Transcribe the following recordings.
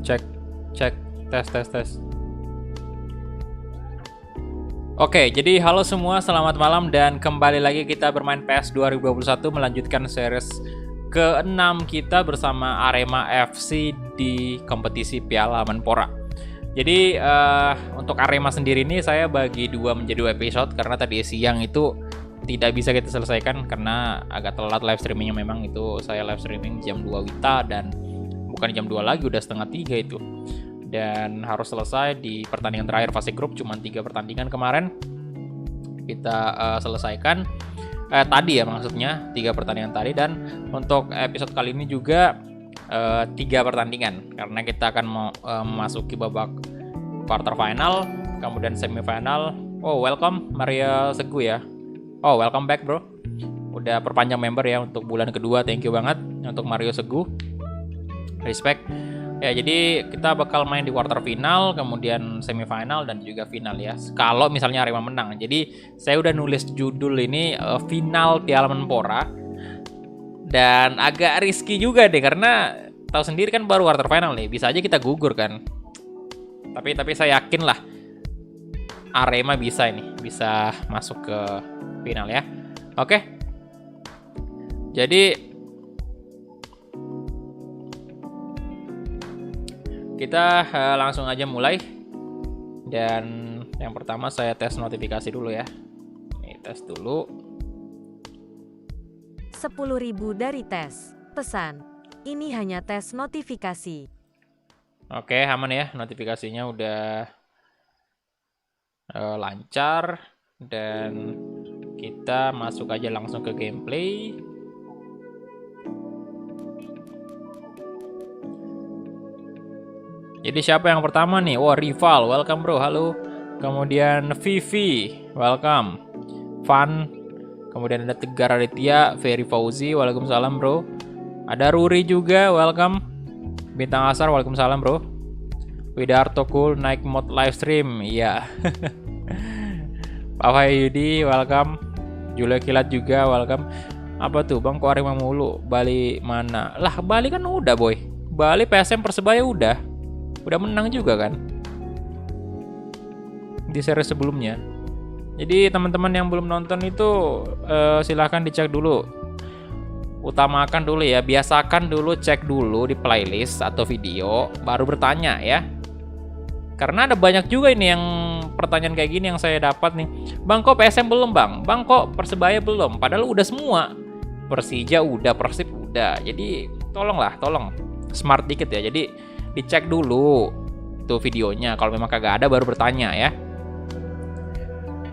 Cek, cek, tes. Oke, jadi halo semua, selamat malam dan kembali lagi kita bermain PES 2021 melanjutkan series ke-6 kita bersama Arema FC di kompetisi Piala Menpora. Jadi untuk Arema sendiri ini saya bagi dua menjadi 2 episode karena tadi siang itu tidak bisa kita selesaikan karena agak telat live streamingnya. Memang itu saya live streaming jam 2 WITA dan bukan jam 2 lagi, udah setengah 3 itu. Dan harus selesai di pertandingan terakhir fase grup, cuma 3 pertandingan kemarin kita selesaikan tadi ya, maksudnya 3 pertandingan tadi. Dan untuk episode kali ini juga 3 pertandingan karena kita akan memasuki babak quarter final, kemudian semifinal. Oh, welcome Mario Segu ya. Oh, welcome back bro, udah perpanjang member ya untuk bulan kedua. Thank you banget untuk Mario Segu, respect. Ya, jadi kita bakal main di quarter final, kemudian semifinal dan juga final ya. Kalau misalnya Arema menang. Jadi saya udah nulis judul ini final Piala Menpora. Dan agak risky juga deh karena tahu sendiri kan baru quarter final nih. Bisa aja kita gugur kan. Tapi saya yakin lah Arema bisa masuk ke final ya. Oke. Jadi kita langsung aja mulai. Dan yang pertama saya tes notifikasi dulu ya. Nih, tes dulu. 10.000 dari tes. Pesan, ini hanya tes notifikasi. Oke, aman ya, notifikasinya udah lancar. Dan kita masuk aja langsung ke gameplay. Jadi siapa yang pertama nih? Wah, Rival, welcome bro, halo. Kemudian Vivi, welcome. Fun. Kemudian ada Tegar Aditya, Ferry Fauzi, waalaikumsalam bro. Ada Ruri juga, welcome. Bintang Asar, waalaikumsalam bro. Widarto Cool, naik mod live stream, iya. Papa Yudi, welcome. Julia Kilat juga, welcome. Apa tuh bang, kok Arema mulu? Bali mana? Lah, Bali kan udah boy. Bali PSM Persebaya udah menang juga kan di seri sebelumnya. Jadi teman-teman yang belum nonton itu silahkan dicek dulu, utamakan dulu ya, biasakan dulu cek dulu di playlist atau video baru bertanya ya, karena ada banyak juga ini yang pertanyaan kayak gini yang saya dapat nih. Bang kok PSM belum bang kok Persebaya belum, padahal udah semua. Persija udah, Persib udah. Jadi tolong smart dikit ya, jadi dicek dulu tuh videonya, kalau memang kagak ada baru bertanya ya.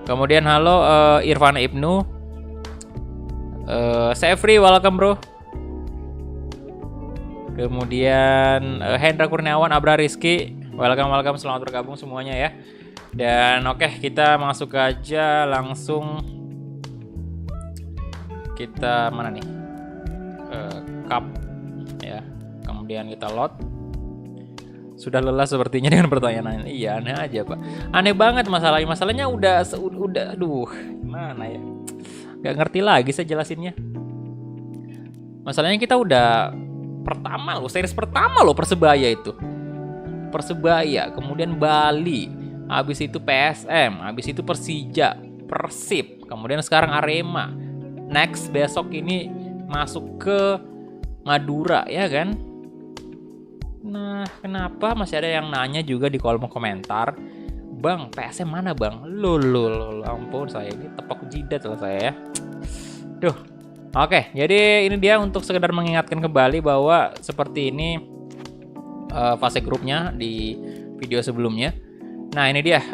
Kemudian halo Irfan Ibnu, Sefri, welcome bro. Kemudian Hendra Kurniawan, Abra Rizky, welcome, selamat bergabung semuanya ya. Dan oke, kita masuk aja langsung. Kita mana nih? Cup ya. Kemudian kita load. Sudah lelah sepertinya dengan pertanyaan. Iya, aneh aja pak. Aneh banget masalahnya udah aduh, gimana ya? Gak ngerti lagi saya jelasinnya. Masalahnya kita udah series pertama loh Persebaya itu. Persebaya, kemudian Bali, habis itu PSM, habis itu Persija, Persib, kemudian sekarang Arema. Next besok ini masuk ke Madura ya kan? Nah, kenapa masih ada yang nanya juga di kolom komentar, bang PSM mana bang? Loh, ampun, saya ini tepok jidat lah saya ya. Duh. Oke, jadi ini dia untuk sekedar mengingatkan kembali bahwa seperti ini fase grupnya di video sebelumnya. Nah, ini dia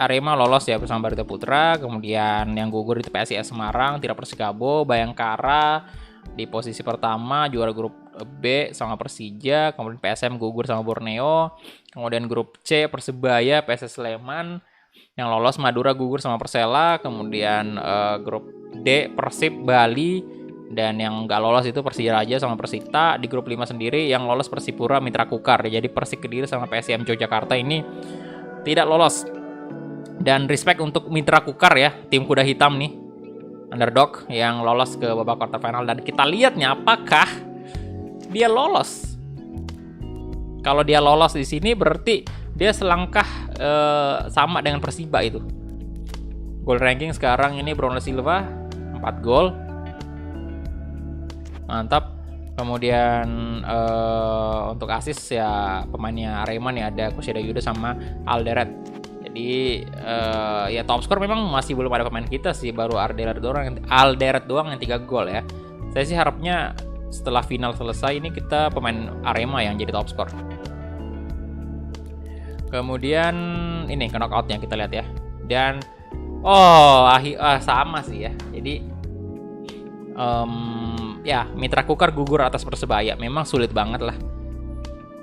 Arema lolos ya bersama Barito Putra, kemudian yang gugur itu PSIS Semarang, Tira Persikabo, Bayangkara di posisi pertama, juara grup B sama Persija, kemudian PSM gugur sama Borneo, kemudian grup C Persebaya, PSS Sleman, yang lolos Madura gugur sama Persela, kemudian grup D Persib Bali, dan yang nggak lolos itu Persiraja sama Persita. Di grup 5 sendiri yang lolos Persipura, Mitra Kukar, jadi Persik Kediri sama PSM Yogyakarta ini tidak lolos. Dan respect untuk Mitra Kukar ya, tim kuda hitam nih, underdog yang lolos ke babak quarter final. Dan kita lihat nih apakah dia lolos. Kalau dia lolos di sini berarti dia selangkah sama dengan Persiba itu. Goal ranking sekarang ini Bruno Silva 4 gol. Mantap. Kemudian untuk assist ya pemainnya Arema nih, ada Kushida Yuda sama Alderet. Jadi ya top skor memang masih belum ada pemain kita sih, baru Alderet doang yang 3 gol ya. Saya sih harapnya setelah final selesai ini kita pemain Arema yang jadi top skor. Kemudian ini ke knockoutnya kita lihat ya. Dan sama sih ya. Jadi ya Mitra Kukar gugur atas Persebaya, memang sulit banget lah.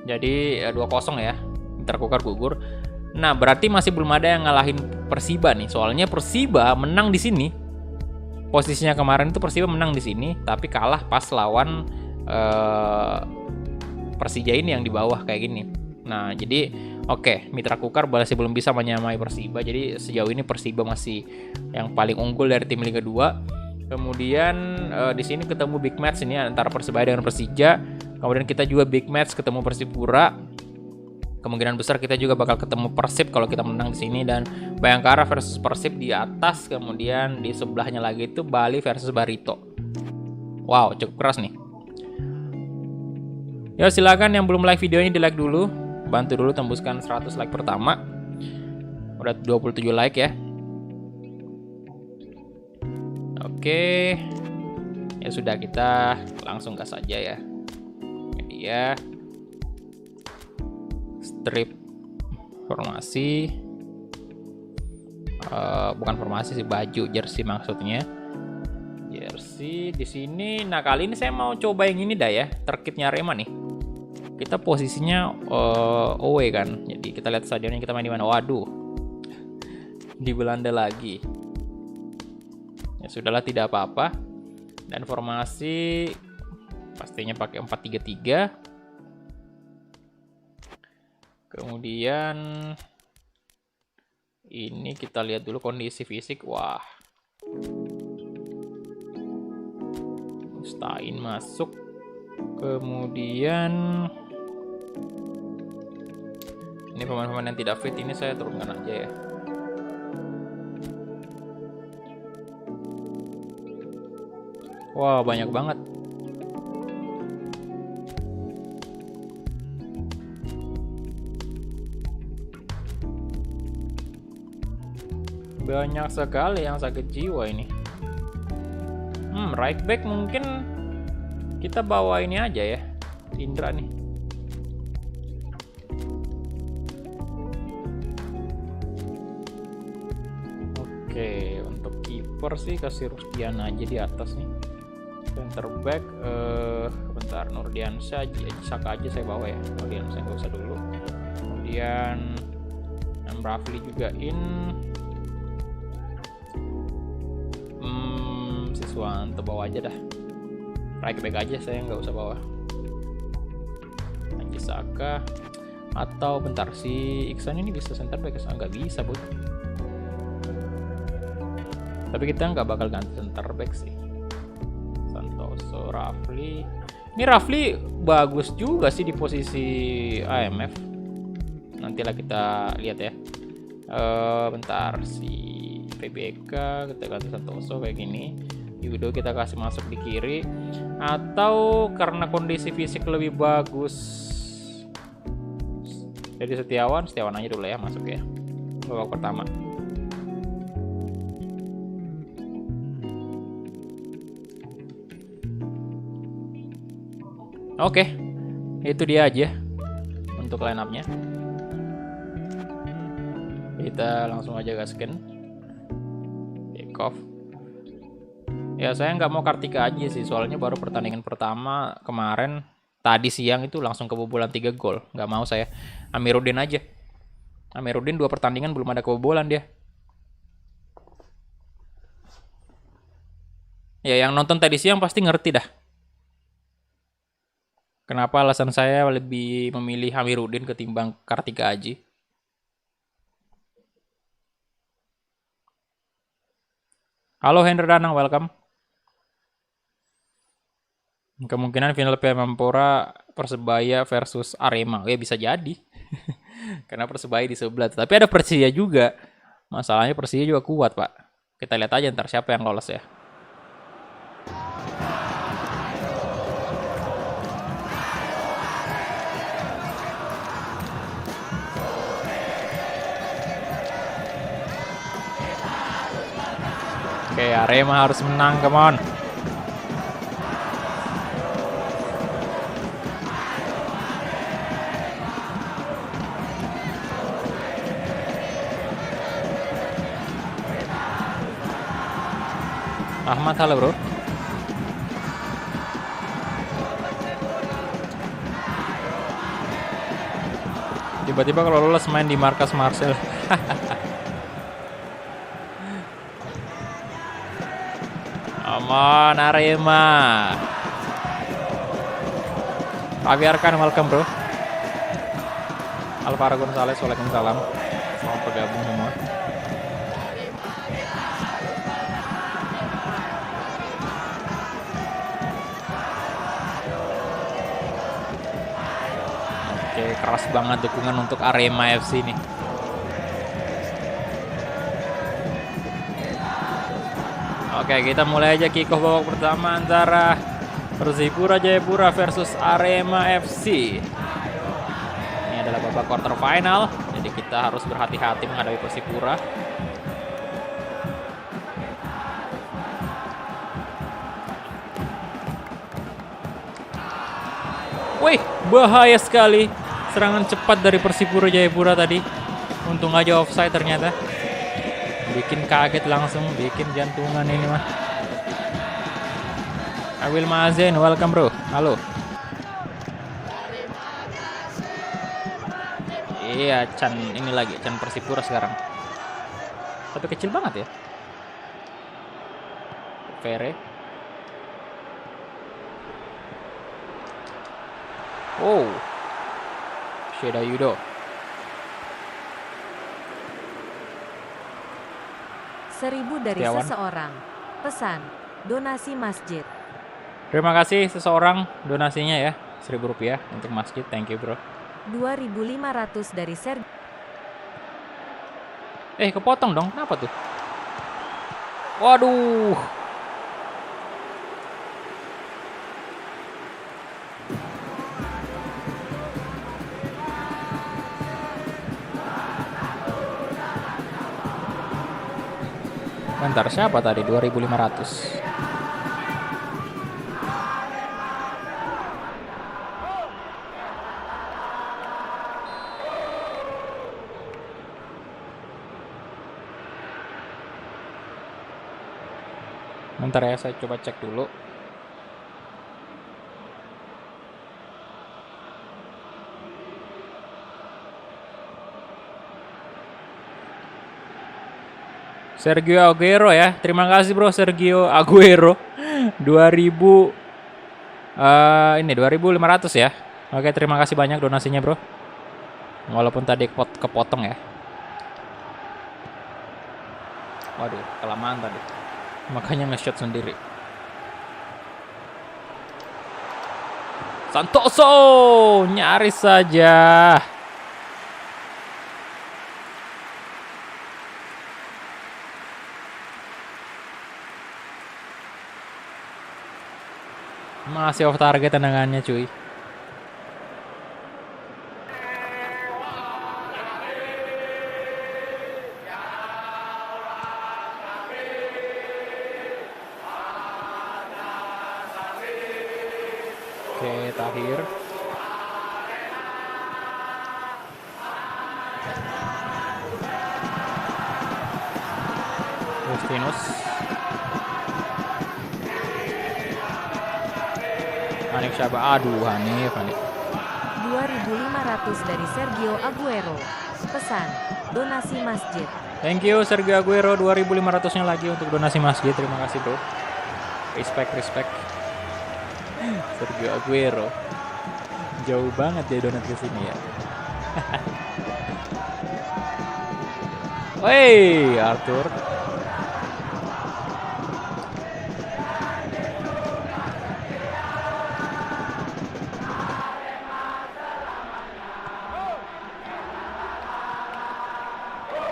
Jadi 2-0 ya, Mitra Kukar gugur. Nah berarti masih belum ada yang ngalahin Persiba nih, soalnya Persiba menang di sini. Posisinya kemarin itu Persiba menang di sini, tapi kalah pas lawan Persija ini yang di bawah kayak gini. Nah jadi oke, Mitra Kukar masih belum bisa menyamai Persiba. Jadi sejauh ini Persiba masih yang paling unggul dari tim Liga 2. Kemudian di sini ketemu big match ini antara Persebaya dengan Persija. Kemudian kita juga big match ketemu Persipura. Kemungkinan besar kita juga bakal ketemu Persib kalau kita menang di sini, dan Bayangkara versus Persib di atas. Kemudian di sebelahnya lagi itu Bali versus Barito. Wow, cukup keras nih. Ya silakan yang belum like videonya di like dulu. Bantu dulu tembuskan 100 like pertama. Udah 27 like ya. Oke. Ya sudah, kita langsung gas aja ya. Ini dia. Strip formasi. Bukan formasi sih, baju jersey maksudnya. Jersey di sini. Nah, kali ini saya mau coba yang ini dah ya, terkitnya Arema nih. Kita posisinya away kan. Jadi kita lihat stadionnya kita main di mana. Waduh. Di Belanda lagi. Ya sudahlah, tidak apa-apa. Dan formasi pastinya pakai 4-3-3. Kemudian ini kita lihat dulu kondisi fisik. Wah. Mustain masuk. Kemudian ini pemain-pemain yang tidak fit ini saya turunkan aja ya. Wah, banyak banget. Banyak sekali yang sakit jiwa ini. Right back mungkin kita bawa ini aja ya, Indra nih. Oke, untuk kiper sih kasih Rustian aja di atas nih. Center back bentar, Nurdiansyah, Saka aja saya bawa ya. Nurdiansyah nggak usah dulu. Kemudian Rafli juga Siswanto bawa aja dah. Right back aja saya nggak usah bawa. Haji Saka atau bentar, si Iksan ini bisa center back? Nggak bisa bu. Tapi kita nggak bakal ganti center back sih. Santoso, Rafli. Ini Rafli bagus juga sih di posisi AMF. Nantilah kita lihat ya. Bentar, si PBK kita ganti Santoso kayak gini. Yudo kita kasih masuk di kiri. Atau karena kondisi fisik lebih bagus, jadi Setiawan aja dulu ya masuk ya babak pertama. Oke, itu dia aja untuk line up-nya. Kita langsung aja gasken. Take off. Ya saya nggak mau Kartika aja sih, soalnya baru pertandingan pertama kemarin tadi siang itu langsung kebobolan 3 gol. Nggak mau saya. Amiruddin aja. Amiruddin 2 pertandingan belum ada kebobolan dia. Ya yang nonton tadi siang pasti ngerti dah. Kenapa alasan saya lebih memilih Amiruddin ketimbang Kartika Aji. Halo Hendra Danang, welcome. Kemungkinan final Piala Menpora Persebaya versus Arema. Ya bisa jadi. Karena Persebaya di sebelah. Tapi ada Persija juga. Masalahnya Persija juga kuat, Pak. Kita lihat aja ntar siapa yang lolos ya. Oke, Arema harus menang, come on. Ahmad, halo bro. Tiba-tiba kalau lolos main di markas Marcel. Aman Arema. Pabiarkan, welcome bro. Alvaro Gonzalez, waalaikumsalam. Selamat bergabung semua. Oke, keras banget dukungan untuk Arema FC nih. Oke, kita mulai aja kick off babak pertama antara Persipura Jayapura versus Arema FC. Ini adalah babak quarter final, jadi kita harus berhati-hati menghadapi Persipura. Wih, bahaya sekali serangan cepat dari Persipura Jayapura tadi. Untung aja offside ternyata. Bikin kaget langsung, bikin jantungan ini mah. Awil Mazen, welcome bro. Halo. Iya, Chan ini lagi, Chan Persipura sekarang. Tapi kecil banget ya. Vere. Oh. Sheda Yudo. 1000 dari Setiawan. seseorang. Pesan, donasi masjid. Terima kasih seseorang donasinya ya. Rp1.000 untuk masjid. Thank you bro. 2500 dari Sergio. Kepotong dong. Kenapa tuh? Waduh. Bentar, siapa tadi? 2500. Bentar ya, saya coba cek dulu. Sergio Aguero ya. Terima kasih bro Sergio Aguero. 2000 ini 2500 ya. Oke, terima kasih banyak donasinya bro. Walaupun tadi kepotong ya. Waduh, kelamaan tadi. Makanya nge-shot sendiri. Santoso nyaris saja. Masih off target tendangannya cuy. Oke, Tahir. Justinus. Hanif Syaba. Aduh, Hanif. 2500 dari Sergio Aguero. Pesan, donasi masjid. Thank you Sergio Aguero, 2500-nya lagi untuk donasi masjid. Terima kasih bro. Respect. Sergio Aguero. Jauh banget dia donat ke sini ya. Wey, Arthur.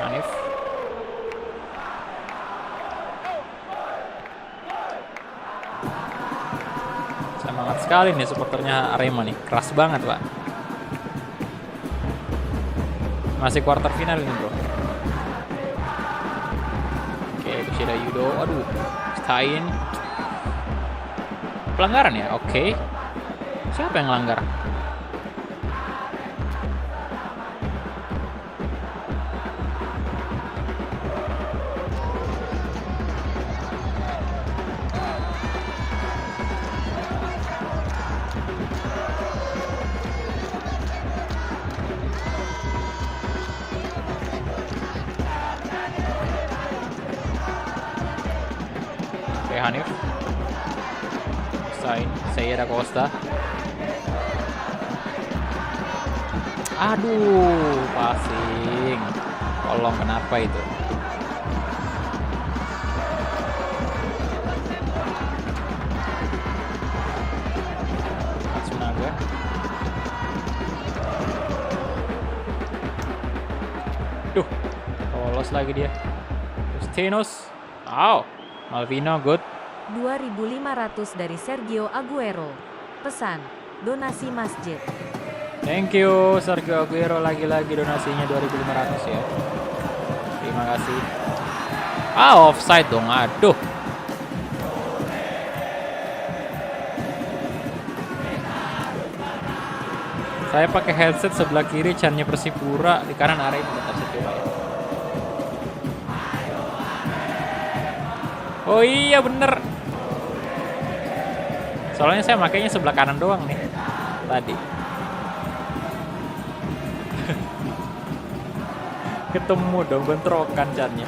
Hanif. Semangat sekali nih supporternya Arema nih. Keras banget, Pak. Masih quarter final ini, bro. Oke, Kushida Yudo. Aduh, Stein. Pelanggaran ya? Oke. Siapa yang melanggar? Oke, Hanif. Saya ada Costa. Aduh, passing. Tolong, kenapa itu? Matsunaga. Duh, lolos lagi dia. Justinos. Wow, Malvino good. 2.500 dari Sergio Aguero. Pesan, donasi masjid. Thank you Sergio Aguero, lagi-lagi donasinya 2.500 ya. Terima kasih. Offside dong. Aduh. Saya pakai headset sebelah kiri, cannya Persipura, di kanan Arema, tetap setia ya. Oh iya bener. Soalnya saya makainya sebelah kanan doang nih tadi. Ketemu dong, bentrokan cannya.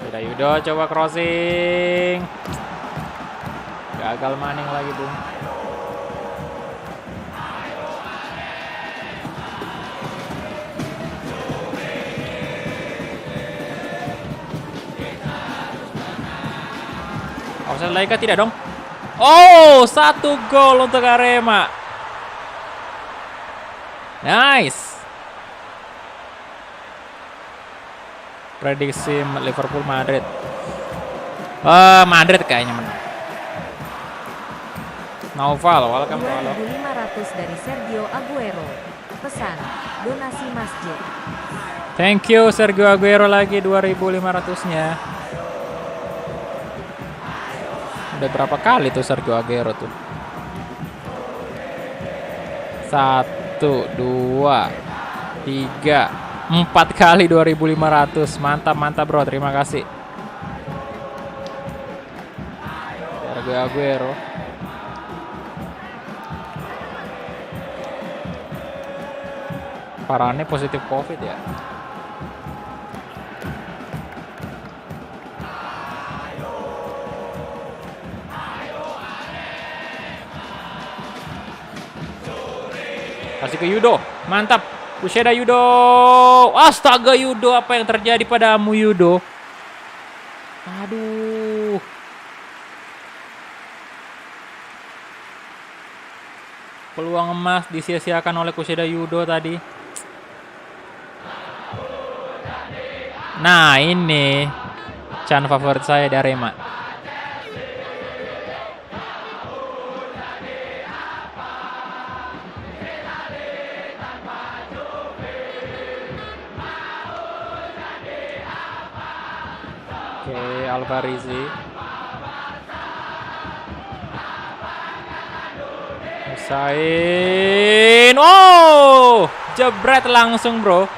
Sudah Yudo coba crossing. Gagal maning lagi, Bung. Offside lagi kah? Tidak dong. Oh, 1 gol untuk Arema. Nice. Prediksi Liverpool Madrid. Madrid kayaknya menang. Naufal, welcome to Halo. 2.500 dari Sergio Aguero. Pesan, donasi masjid. Thank you Sergio Aguero, lagi 2.500-nya. Udah berapa kali tuh Sergio Aguero tuh? 1, 2, 3, 4 kali 2.500. Mantap bro, terima kasih Sergio Aguero. Parahnya positif COVID ya. Kasih ke Yudo, mantap. Kushida Yudo, astaga Yudo, apa yang terjadi padamu Yudo? Aduh. Peluang emas disia-siakan oleh Kushida Yudo tadi. Nah ini Chan favorit saya dari Arema. Oke, Alvarizi. Usain. Oh, jebret langsung bro.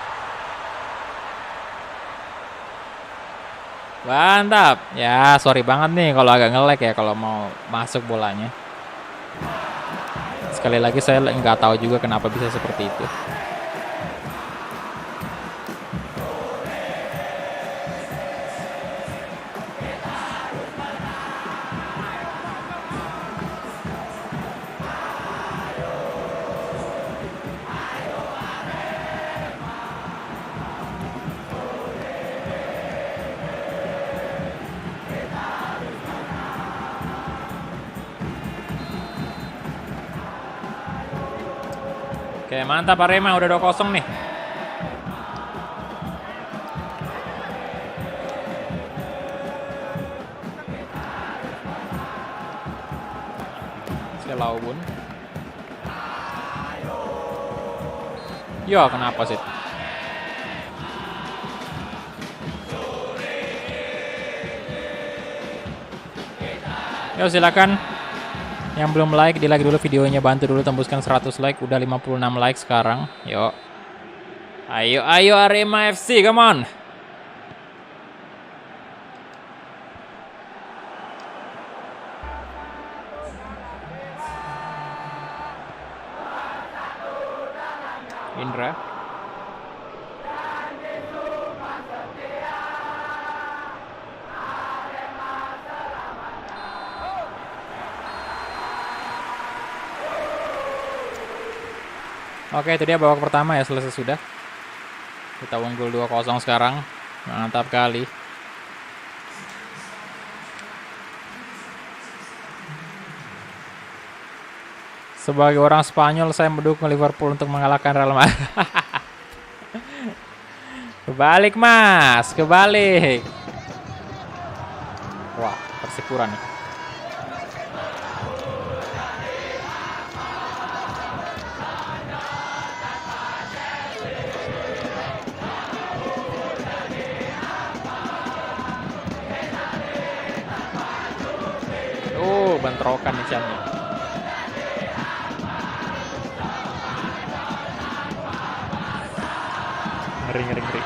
Mantap. Ya, sorry banget nih kalau agak nge-lag ya kalau mau masuk bolanya. Sekali lagi saya nggak tahu juga kenapa bisa seperti itu. Oke, mantap Arema udah 2-0 nih. Selaubun. Yo, kenapa sih? Yo, silakan. Yang belum like, di like dulu videonya, bantu dulu tembuskan 100 like, udah 56 like sekarang. Yuk. Ayo, ayo Arema FC, come on. Indra. Oke, itu dia babak pertama ya, selesai sudah. Kita unggul 2-0 sekarang. Mantap kali. Sebagai orang Spanyol, saya mendukung Liverpool untuk mengalahkan Real Madrid. Kebalik, Mas. Kebalik. Wah, Persipura nih. Bentrokan nih Chan. Ngeri, ngeri, ngeri.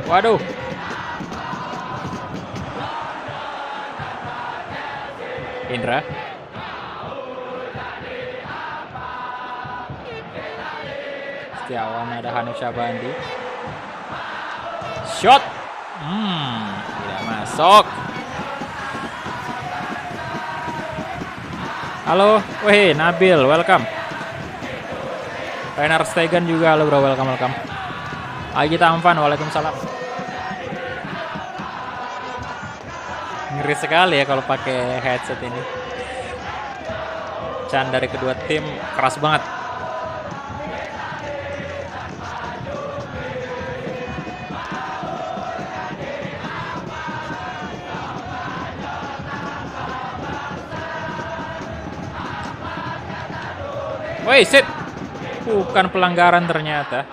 Waduh. Indra. Setiawan, ada Hanif Syabandi. Shot. Tidak masuk. Halo, weh Nabil, welcome. Rainer Stegen juga, halo bro, welcome, welcome. Agita Amfan, waalaikumsalam. Ngeri sekali ya kalau pakai headset ini. Chan dari kedua tim keras banget. Woi, sit. Bukan pelanggaran ternyata.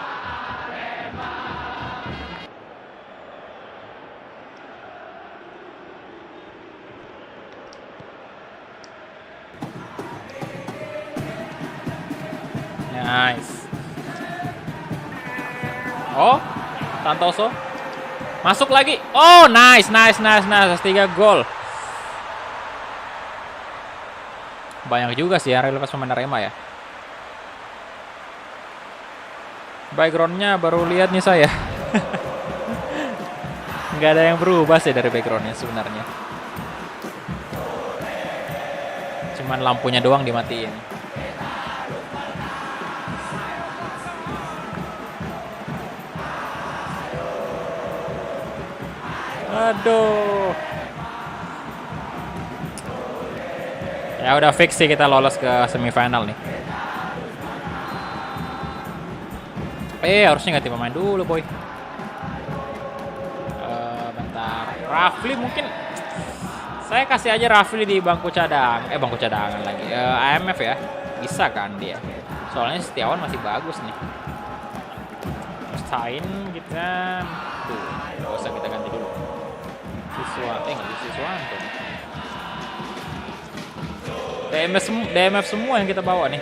Nice. Oh, Santoso. Masuk lagi. Oh, nice, nice, nice, nice. 3 gol. Banyak juga sih ya relepas pemain Arema ya. Backgroundnya baru lihat nih saya. Nggak ada yang berubah sih dari backgroundnya sebenarnya. Cuman lampunya doang dimatiin. Aduh. Ya udah fix sih kita lolos ke semifinal nih. Harusnya ganti pemain dulu, boy. Bentar. Rafli mungkin. Saya kasih aja Rafli di bangku cadang. Bangku cadangan lagi. AMF ya. Bisa kan dia. Soalnya Setiawan masih bagus nih. Stain kita. Tuh, gak usah kita ganti dulu. Nggak bisa Siswanto. DMF semua yang kita bawa nih.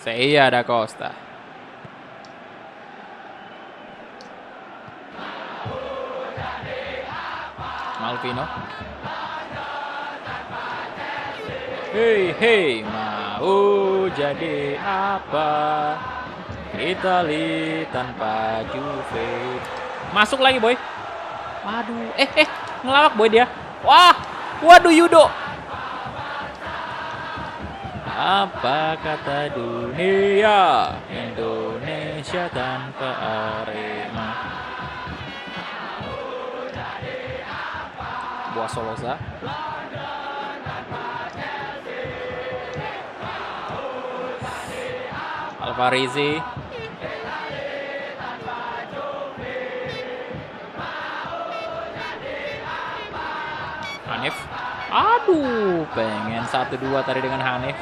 Saya ada Costa. Malvino. Hei, hei, mau jadi apa? Itali tanpa Juve. Masuk lagi, boy. Waduh, ngelawak boy dia. Wah, waduh Yudo. Apa kata dunia? Indonesia tanpa Arema. Buah Solosa. Alvarizi. Hanif. Aduh, pengen 1-2 tadi dengan Hanif.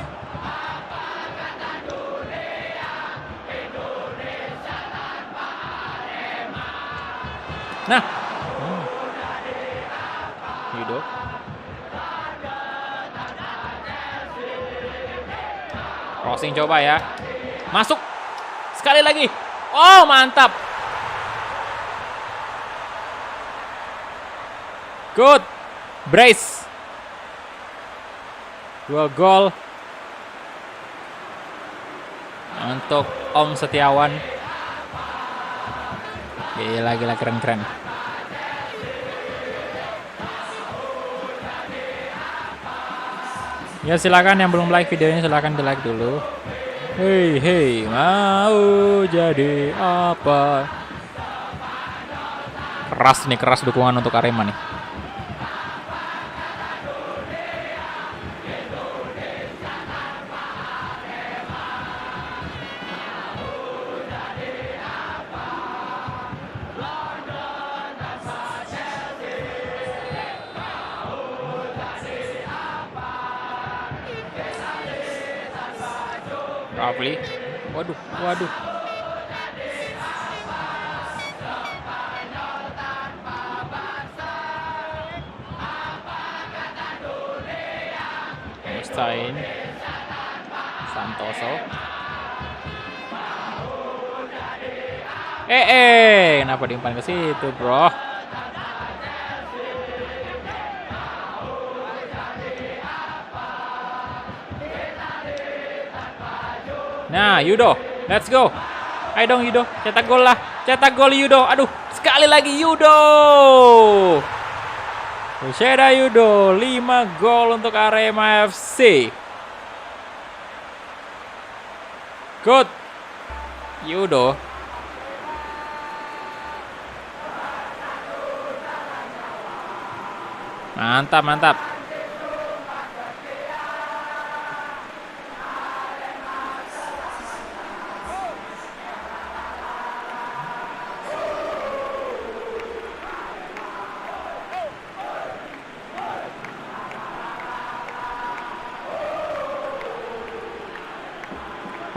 Nah. Yudo. Crossing coba ya. Masuk. Sekali lagi. Oh, mantap. Good. Brace. 2 gol untuk Om Setiawan. Gila keren. Ya silakan yang belum like videonya silakan di like dulu. Hei, mau jadi apa? Keras dukungan untuk Arema nih. Rafli. Waduh. Mustain. Santoso. Kenapa diumpan ke situ, bro? Nah, Yudo, let's go. Ayo dong Yudo, cetak gol lah. Cetak gol Yudo. Aduh, sekali lagi Yudo. Yoshida Yudo, 5 gol untuk Arema FC. Good. Yudo. Mantap.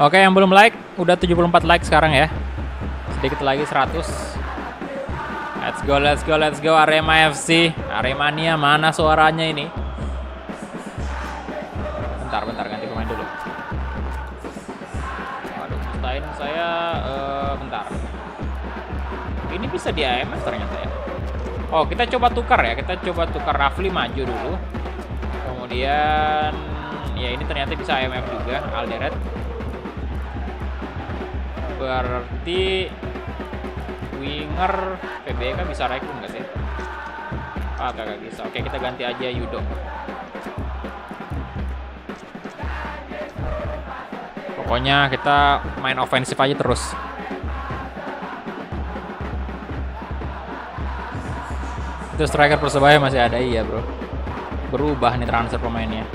Oke, yang belum like, udah 74 like sekarang ya. Sedikit lagi 100. Let's go Arema FC. Aremania mana suaranya ini? Bentar ganti pemain dulu. Waduh, Mustain saya bentar. Ini bisa di AMF ternyata ya. Oh, kita coba tukar ya. Kita coba tukar Rafli maju dulu. Kemudian ya ini ternyata bisa AMF juga, Alderet. Berarti winger PBK bisa rekrut nggak sih? Kagak bisa. Oke, kita ganti aja Yudo. Pokoknya kita main ofensif aja terus. Itu striker Persebaya masih ada, iya bro. Berubah nih transfer pemainnya.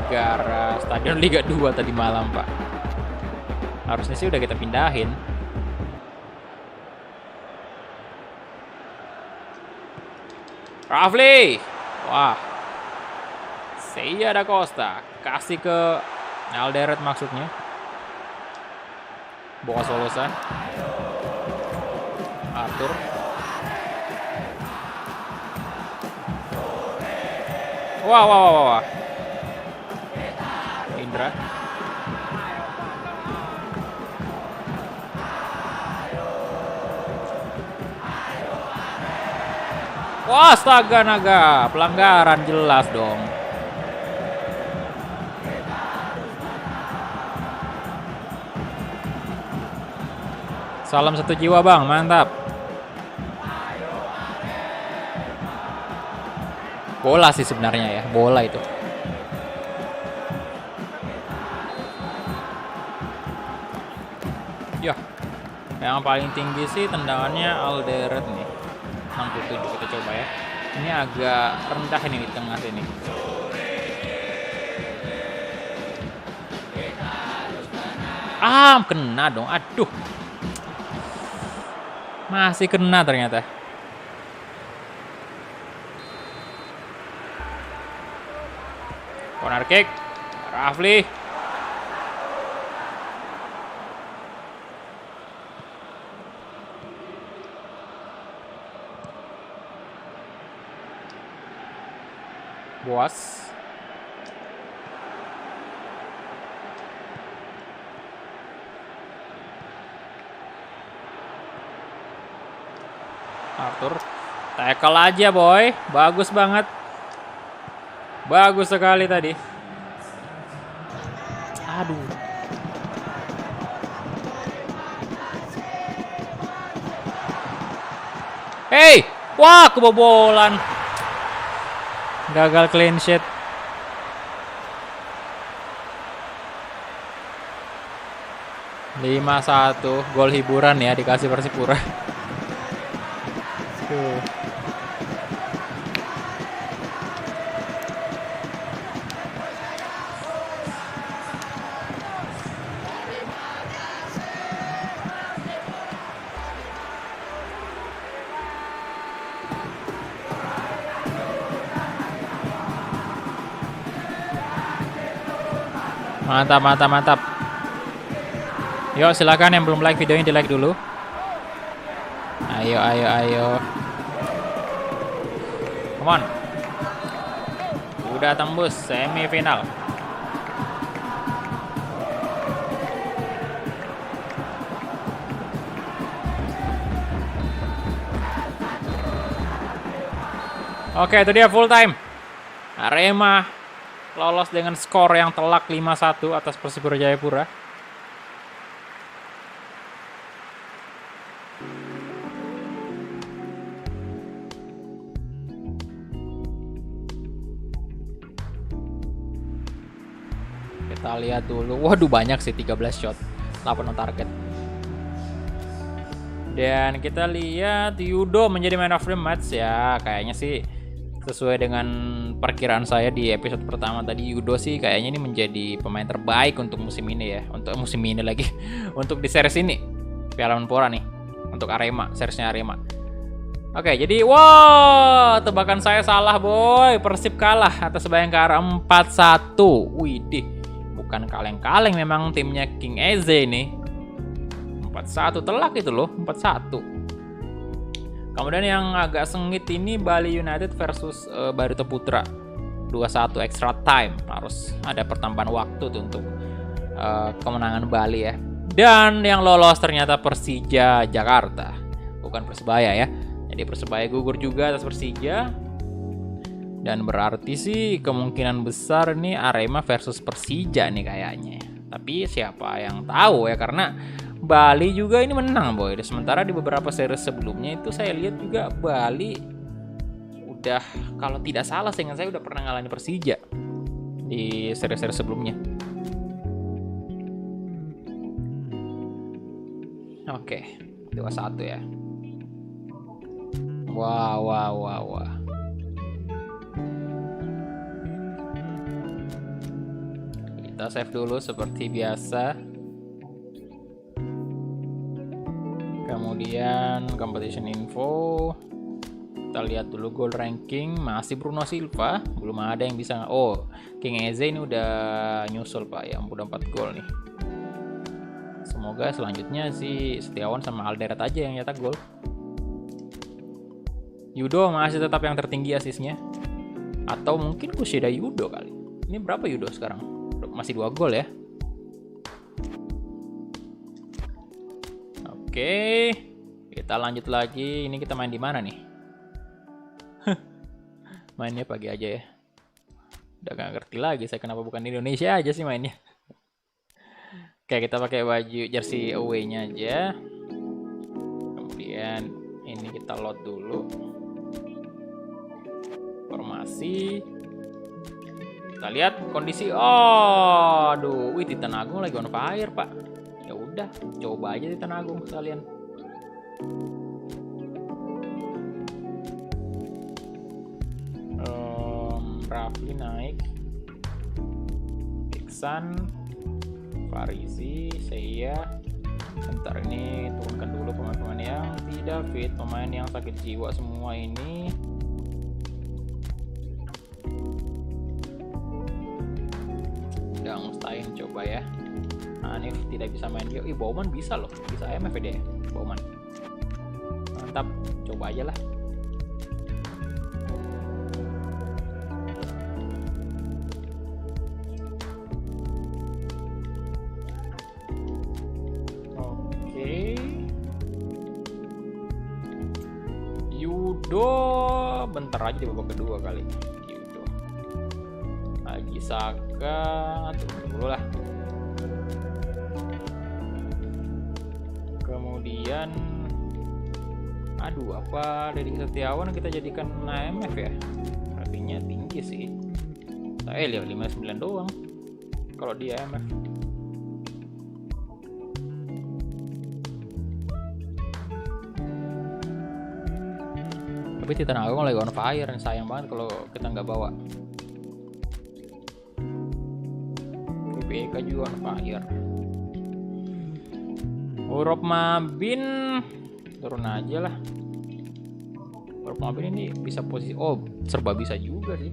Gara stadion Liga 2 tadi malam, Pak. Harusnya sih udah kita pindahin. Rafli. Wah. Seiya da Costa. Kasih ke Alderet maksudnya. Boka Solosa. Arthur. Wah. Indra. Wah, astaga naga, pelanggaran jelas dong. Salam satu jiwa bang, mantap. Bola sih sebenarnya ya, bola itu. Ya, yang paling tinggi sih tendangannya Alderweireld nih. 67 kita coba ya. Ini agak rendah ini di tengah sini. Kena dong. Aduh. Masih kena ternyata. Corner kick. Rafli. Boas. Arthur. Tackle aja boy. Bagus banget. Bagus sekali tadi. Aduh. Hey! Wah, kebobolan. Gagal clean sheet. Lima 1 gol hiburan ya dikasih Persipura. Mantap, mantap, mantap. Yuk silakan yang belum like videonya di like dulu. Ayo, ayo, ayo. Come on. Udah tembus semifinal. Oke, itu dia full time. Arema lolos dengan skor yang telak 5-1 atas Persipura Jayapura. Kita lihat dulu. Waduh, banyak sih, 13 shot, 8 on target. Dan kita lihat Yudo menjadi man of the match ya. Kayaknya sih sesuai dengan perkiraan saya di episode pertama tadi, Yudo sih kayaknya ini menjadi pemain terbaik untuk musim ini ya. Untuk musim ini lagi. Untuk di series ini Piala Menpora nih. Untuk Arema, seriesnya Arema. Oke, jadi wow, tebakan saya salah boy. Persib kalah atas Bayangkara 4-1. Widih, bukan kaleng-kaleng memang timnya King Eze ini. 4-1 telak itu loh, 4-1. Kemudian yang agak sengit ini Bali United versus Barito Putra 2-1 extra time. Harus ada pertambahan waktu tuh untuk kemenangan Bali ya. Dan yang lolos ternyata Persija Jakarta, bukan Persebaya ya. Jadi Persebaya gugur juga atas Persija. Dan berarti sih kemungkinan besar nih Arema versus Persija nih kayaknya. Tapi siapa yang tahu ya, karena Bali juga ini menang boy. Sementara di beberapa seri sebelumnya itu saya lihat juga Bali udah, kalau tidak salah seingat saya udah pernah ngalahin Persija di seri-seri sebelumnya. Oke, 2-1 ya. Wah. Kita save dulu seperti biasa. Kemudian competition info. Kita lihat dulu goal ranking. Masih Bruno Silva, belum ada yang bisa. Oh, King Eze ini udah nyusul pak ya, udah 4 gol nih. Semoga selanjutnya si Setiawan sama Alderweireld aja yang nyetak gol. Yudo masih tetap yang tertinggi asisnya. Atau mungkin Kushida Yudo kali. Ini berapa Yudo sekarang? Masih 2 gol ya. Oke, kita lanjut lagi. Ini kita main di mana nih? Mainnya pagi aja ya. Udah gak ngerti lagi saya kenapa bukan di Indonesia aja sih mainnya. Oke, kita pakai baju jersey away-nya aja. Kemudian ini kita load dulu. Formasi. Kita lihat kondisi. Oh, aduh, wih Titan Agung lagi on fire, Pak. Ya udah, coba aja Titan Agung sekalian. Rafli naik. Iksan, Farisi, saya. Bentar ini turunkan dulu pemain-pemain yang tidak fit, pemain yang sakit jiwa semua ini. Udah mustain coba ya. Hanif tidak bisa main dia. Bauman bisa loh, bisa AMF ya dia. Bauman. Mantap, coba aja lah. Yudo bentar aja di babak kedua kali. Yudo Haji Saka turun dulu lah. Kemudian aduh, apa Dedi Setiawan kita jadikan AMF ya? Ratingnya tinggi sih. Lihat 59 doang kalau di AMF. Tapi Titan Agung lagi on fire, sayang banget kalau kita nggak bawa. VPK juga on fire. Urop Mabin turun aja lah. Urop Mabin ini bisa posisi, oh serba bisa juga sih.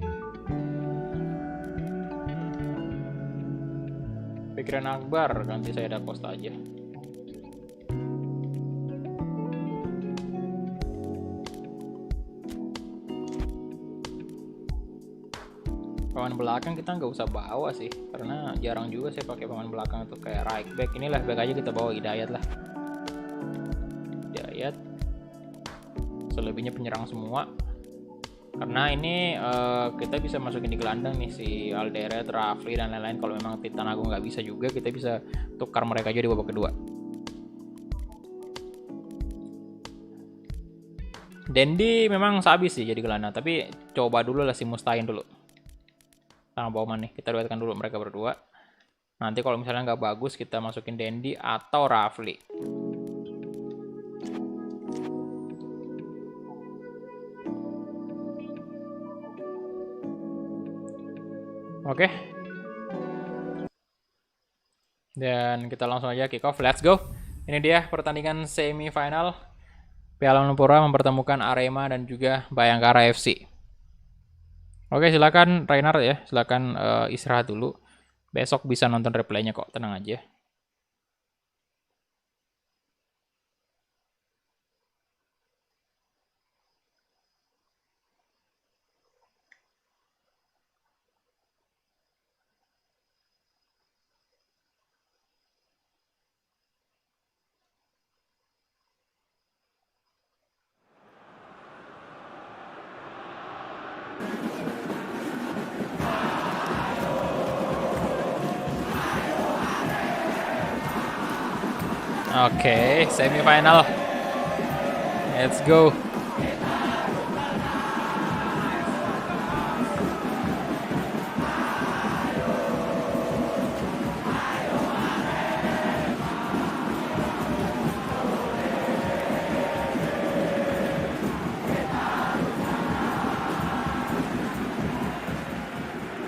Pikiran Akbar ganti saya ada Costa aja. Pemain belakang kita nggak usah bawa sih, karena jarang juga saya pakai pemain belakang tuh kayak right back. Ini left back aja kita bawa Hidayat lah. Hidayat. Selebihnya penyerang semua. Karena ini kita bisa masukin di gelandang nih si Alderet, Rafli dan lain-lain. Kalau memang Titan Agung nggak bisa juga, kita bisa tukar mereka aja di babak kedua. Dendi memang habis sih jadi gelandang, tapi coba dulu lah si Mustain dulu. Sama Bauman nih, kita duetkan dulu mereka berdua. Nanti kalau misalnya nggak bagus kita masukin Dendi atau Rafli. Oke. Dan kita langsung aja kick off, let's go. Ini dia pertandingan semifinal Piala Menpora mempertemukan Arema dan juga Bayangkara FC. Oke, silakan Reinhard ya, silakan istirahat dulu. Besok bisa nonton replaynya kok, tenang aja. Oke, semifinal. Let's go.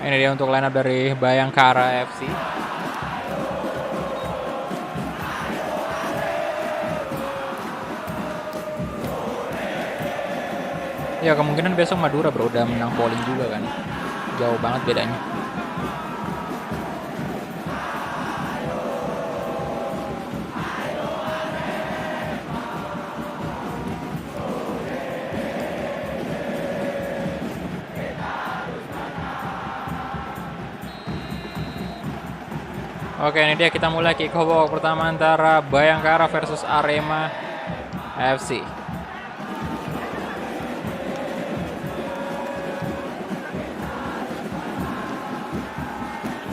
Ini dia untuk line up dari Bayangkara FC. Ya kemungkinan besok Madura bro udah menang polling juga kan. Jauh banget bedanya. Oke, ini dia kita mulai kick off babak pertama antara Bayangkara versus Arema FC.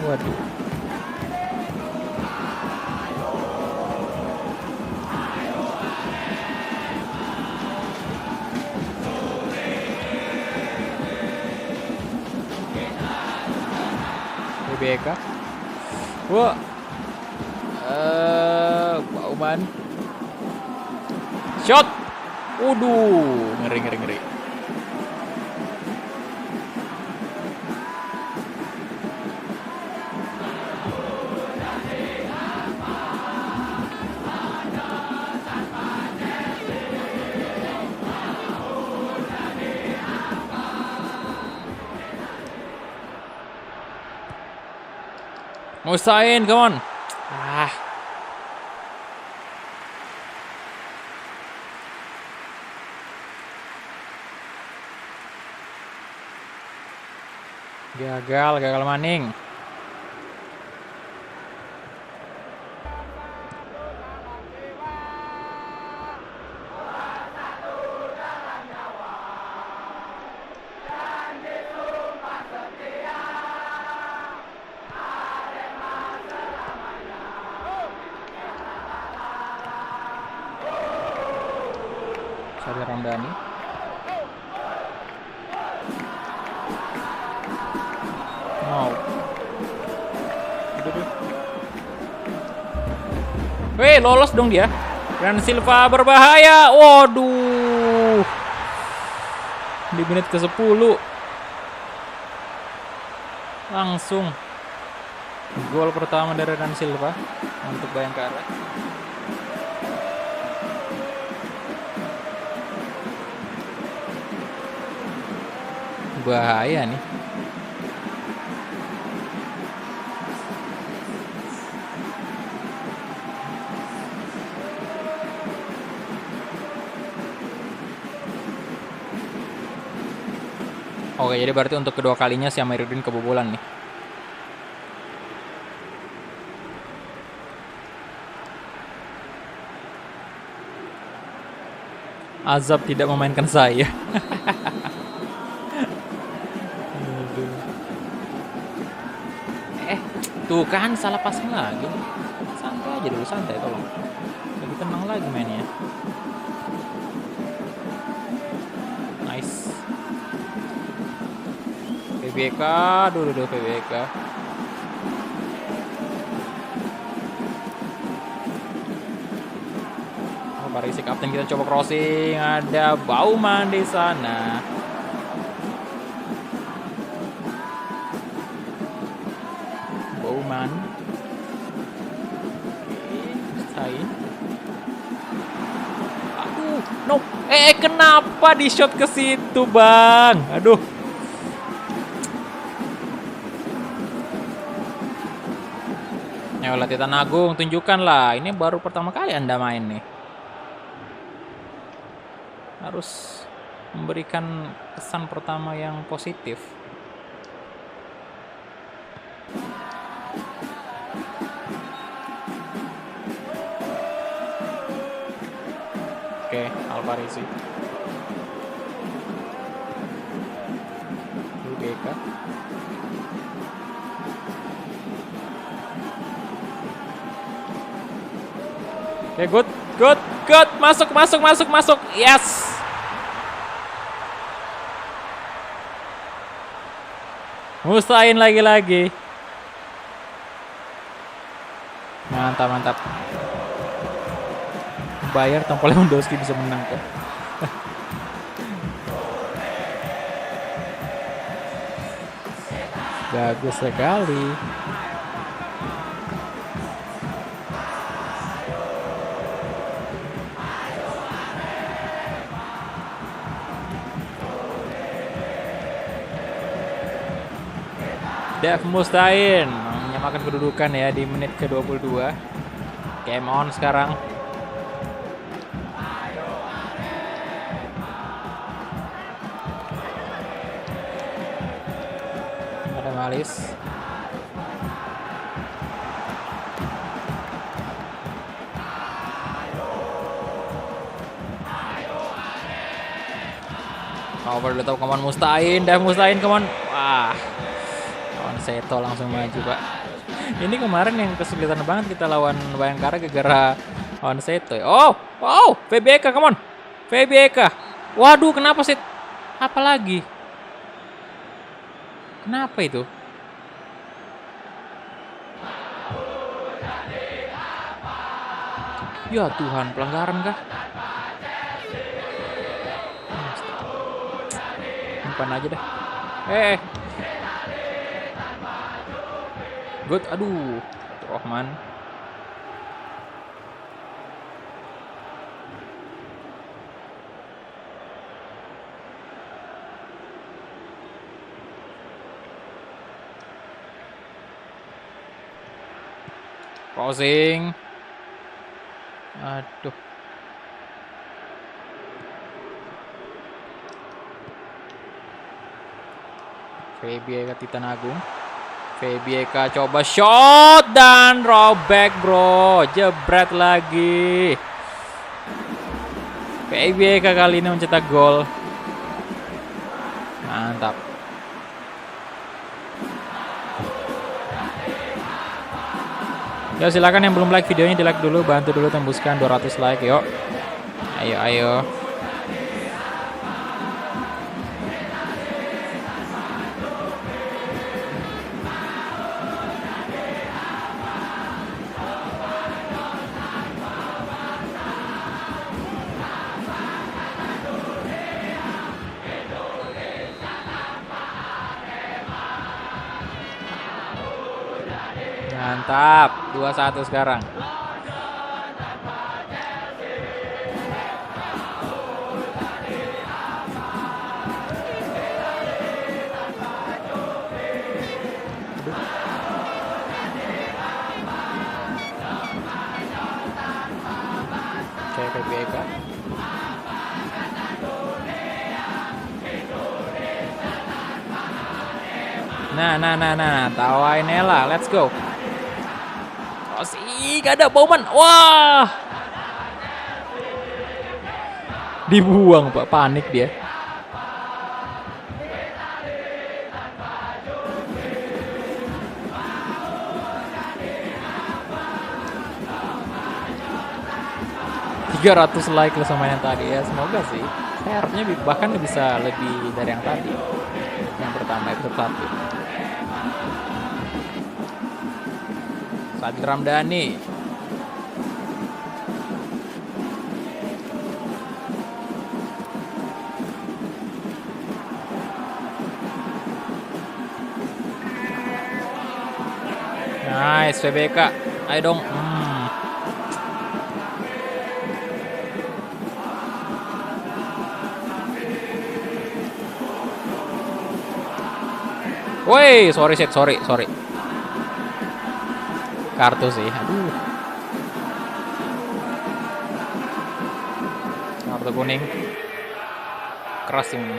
Waduh. BBK. Wah. Bauman. Shot. Waduh, ngeri. Musain, come on. Gagal maning. Sari Ramdhani. Wow. Weh, lolos dong dia. Dan Silva berbahaya. Waduh. Di menit ke-10. Langsung gol pertama dari Dan Silva untuk Bayangkara. Bahaya nih. Oke, jadi berarti untuk kedua kalinya si Amiruddin kebobolan nih. Azab tidak memainkan saya. Tuh kan salah passing lagi. Santai aja dulu, santai tolong. Lebih tenang lagi mainnya. Nice. PBK, dulu PBK. Oh, Parisi kapten kita coba crossing, ada Bauman di sana. Bauman. Sain. Aduh, no. Kenapa di shot ke situ, Bang? Aduh. Ayolah Titan Agung, tunjukkanlah. Ini baru pertama kali Anda main nih. Harus memberikan kesan pertama yang positif. Oke, Alvarez. BK. Oke, good. Masuk. Yes. Musain lagi-lagi. Mantap. Bayar tanpa Lewandowski bisa menang kok. Bagus sekali. Dev Musain menyamakan kedudukan ya di menit ke-22. Game on sekarang. Ada Malis. Over the top, come on Musain, Dev Musain, come on. Wah. Seto langsung maju, Pak. Ini kemarin yang kesulitan banget kita lawan Bayangkara gara-gara lawan Seto. Oh, VBK, come on. VBK. Waduh, kenapa sih? Apa lagi? Kenapa itu? Ya Tuhan, pelanggaran kah? Simpan aja deh. Good, aduh. Rohman. Crossing. Aduh. VBK Titan Agung. VBK coba shot dan robek bro. Jebret lagi. VBK kali ini mencetak gol. Mantap. Ya silakan yang belum like videonya di like dulu, bantu dulu tembuskan 200 like yuk. Ayo. Mantap, 2-1 sekarang. Oke, VBK. Nah, tawain Ella, let's go. Gak ada Bauman. Wah. Dibuang Pak, panik dia. $300 like lah sama yang tadi ya. Semoga sih. Saya harapnya bahkan bisa lebih dari yang tadi. Yang pertama episode 1. Sadil Ramdhani. Nice VBK. Ayo dong. Woi, sorry. Kartu sih, aduh. Kartu kuning. Keras ini.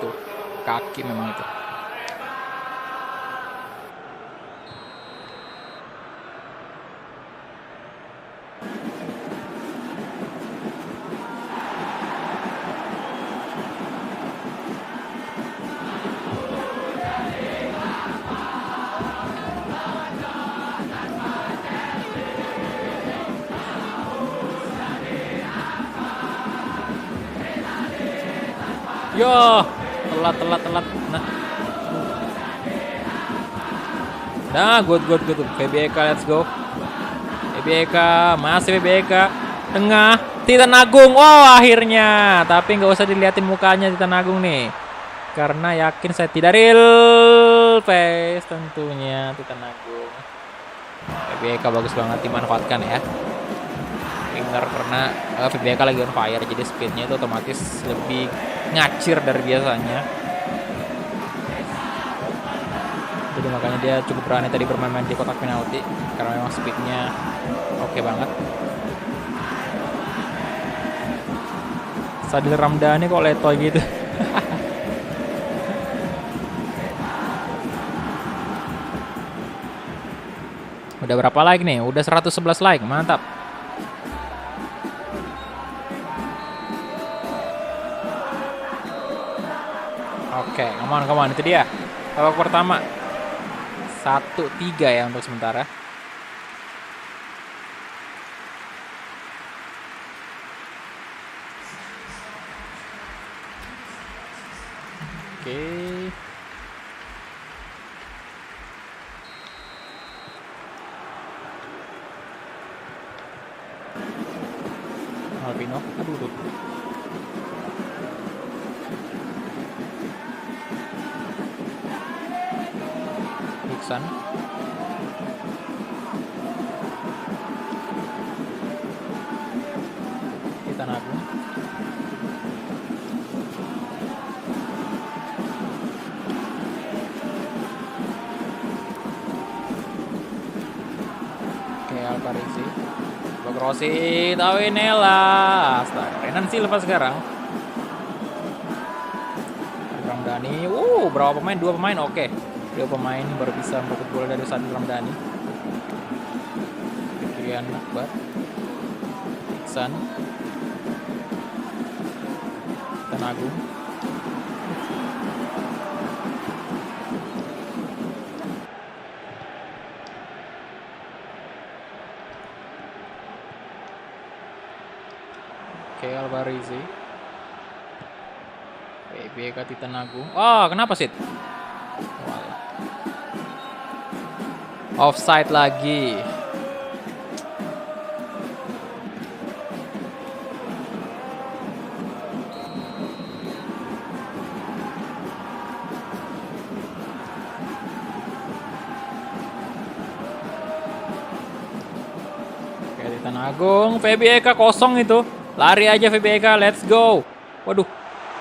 Tuh, kaki memang itu. Yo, telat. Nah, good. VBK, let's go. VBK, masih VBK. Tengah, Titan Agung. Wow, akhirnya. Tapi nggak usah diliatin mukanya Titan Agung nih. Karena yakin saya tidak real face tentunya Titan Agung. VBK bagus banget dimanfaatkan ya. Winger karena VBK lagi on fire, jadi speednya itu otomatis lebih ngacir dari biasanya. Jadi makanya dia cukup berani tadi bermain-main di kotak penalti karena memang speednya oke banget. Sadil Ramdhani kok letoy gitu. Udah berapa like nih? Udah 111 like, mantap. Oke, come on, itu dia. Babak pertama 1-3 ya untuk sementara. Oke. Pino. Aduh, aduh. Iksan. Kita Agung. Oke, Alparisi. Rossi, Tawinela. Astaga, Renan Silva sekarang. Ramdhani. Berapa pemain? 2 pemain. Oke. 2 pemain baru bisa merebut bola dari Sadil Ramdhani. Fikrian Akbar. Iksan. Agung. Oke, Alvarezi. PBK Titan Agung. Oh, kenapa sih? Offside lagi. Oke, Titan Agung. PBK kosong itu. Lari aja VBK, let's go. Waduh.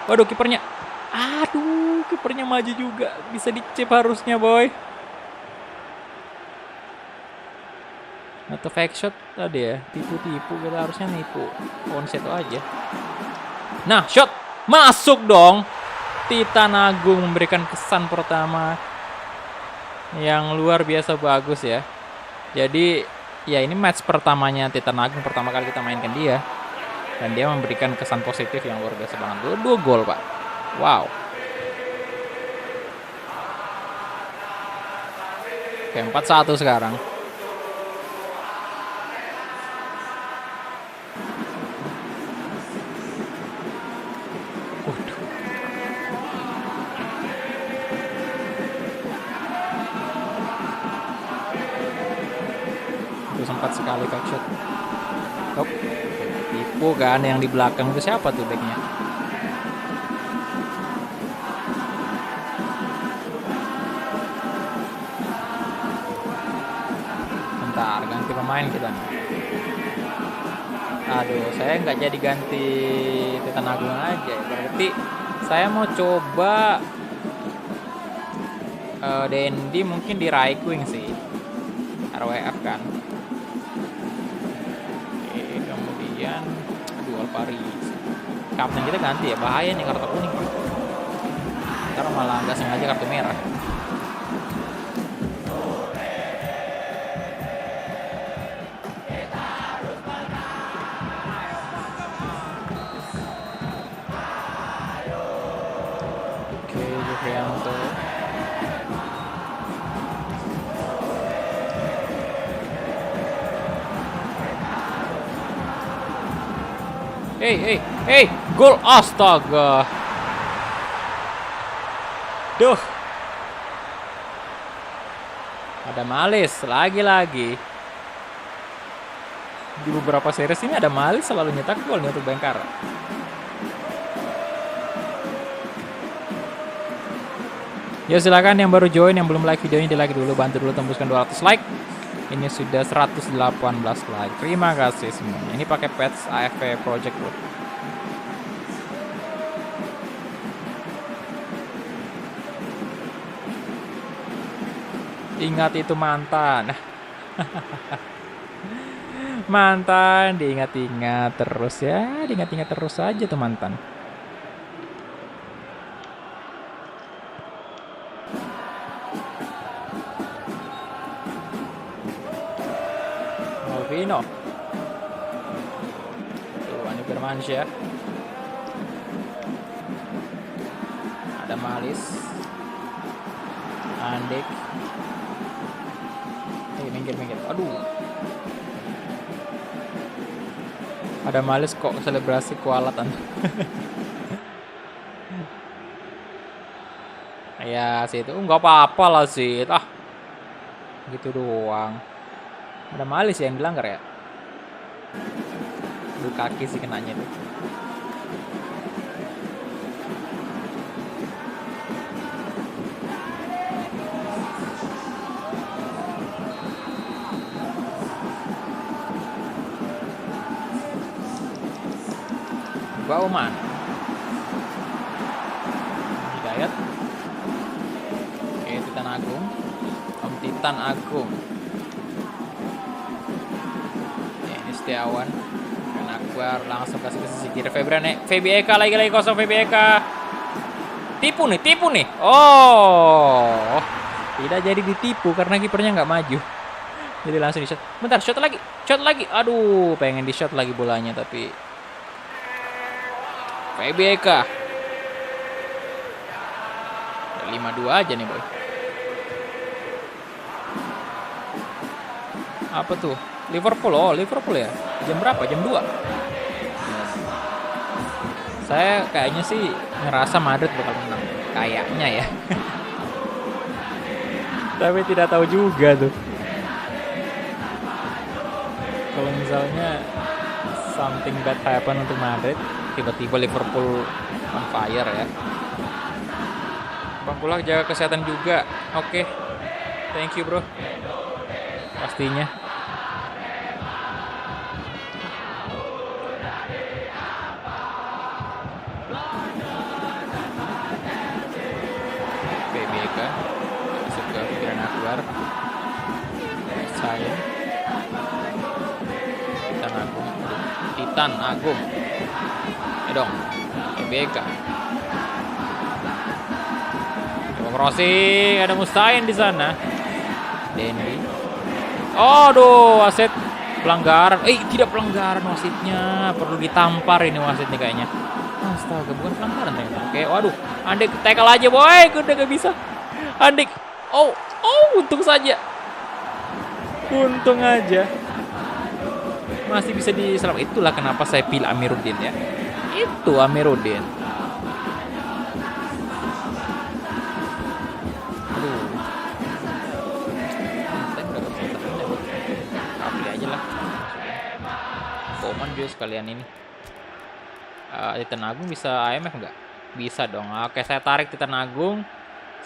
Waduh, kipernya. Aduh, kipernya maju juga. Bisa dicip harusnya, boy. Atau fake shot tadi ya. Tipu-tipu, kita harusnya nipu. Onset aja. Nah, shot. Masuk dong. Titan Agung memberikan kesan pertama yang luar biasa bagus ya. Jadi, ya ini match pertamanya Titan Agung. Pertama kali kita mainkan dia. Dan dia memberikan kesan positif yang luar biasa banget. 2 gol, Pak. Wow. Oke, 4-1 sekarang. Itu sempat sekali back shot. Tipu kan yang di belakang itu siapa tuh backnya? Bentar, ganti pemain kita nih. Aduh, saya nggak jadi ganti Titan Agung aja. Berarti saya mau coba Dendi mungkin di right wing sih. RWF kan. Oke, kemudian Alvarez. Kapten kita ganti ya, bahaya nih kartu kuning. Ntar malah nggak sengaja kartu merah. Oke, Jufrianto. Hey, gol, astaga. Duh. Ada Malis lagi-lagi. Di beberapa series ini ada Malis selalu nyetak gol nih untuk Bayangkara. Ya silakan yang baru join, yang belum like videonya di like dulu, bantu dulu tembuskan 200 like. Ini sudah 118 like. Terima kasih semuanya. Ini pakai patch AFP Project loh. Ingat itu mantan. Mantan diingat-ingat terus ya. Diingat-ingat terus aja tuh mantan. Malvino. Tuh, ini Firmansyah. Ada Malis. Andik. Minggir. Aduh. Ada Malis kok selebrasi kualatan. Ya sih itu nggak apa-apa lah sih. Gitu doang. Ada Malis ya yang dilanggar ya. Aduh, kaki sih kenanya tuh. Bauman Hidayat. Oke, Titan Agung. Om Titan Agung. Ini Setiawan. Dan Akbar langsung kasih ke sisi kiri. VBEK lagi kosong VBEK. Tipu nih. Oh, tidak jadi ditipu karena kipernya nggak maju. Jadi langsung di shot. Bentar, shot lagi. Aduh, pengen di shot lagi bolanya tapi VBEK 5-2 aja nih boy. Apa tuh? Liverpool ya. Jam berapa? Jam 2. Saya kayaknya sih ngerasa Madrid bakal menang. Kayaknya ya. Tapi tidak tahu juga tuh. Kalau misalnya something bad happen untuk Madrid, tiba-tiba Liverpool on fire ya. Bang Kulak jaga kesehatan juga. Oke. Thank you bro. Pastinya. BBK masuk ke pikiran Akbar. Saya Titan Agung. Dong, BBK. Crossing, ada Mustain di sana. Dendi. Aduh, wasit pelanggaran. Tidak pelanggaran wasitnya. Perlu ditampar ini wasit nih kayaknya. Astaga, bukan pelanggaran ternyata. Oke, waduh. Andik tackle aja, boy. Udah gak bisa. Andik. Oh, untung saja. Untung aja. Masih bisa diselamatkan. Itulah kenapa saya pilih Amiruddin ya. Itu Amiruddin. Aduh. Kapli aja lah. Bauman juga sekalian ini. Titan Agung bisa IMF nggak? Bisa dong. Oke, saya tarik Titan Agung.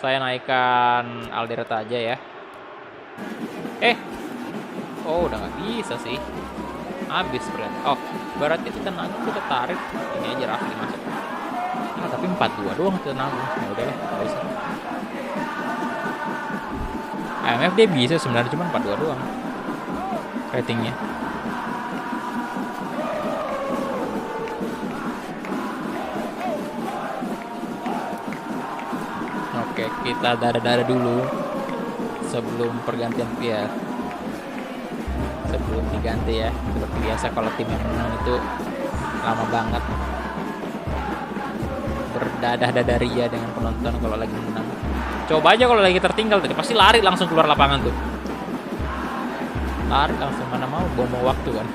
Saya naikkan Alderete aja ya. Oh, udah nggak bisa sih. Habis berarti. Oh, berarti Titan Agung kita tarik. Ini aja Rafli masuk. Tapi 4-2 doang Titan Agung. Ya udahlah, nggak usah. IMF dia bisa sebenarnya, cuma 4-2 doang ratingnya. Oke, kita dada-dada dulu sebelum pergantian piala. Sebelum diganti ya. Seperti biasa kalau tim yang menang itu lama banget berdadah-dadah ria dengan penonton kalau lagi menang. Coba aja kalau lagi tertinggal tadi pasti lari langsung keluar lapangan tuh. Lari langsung, mana mau buang waktu kan.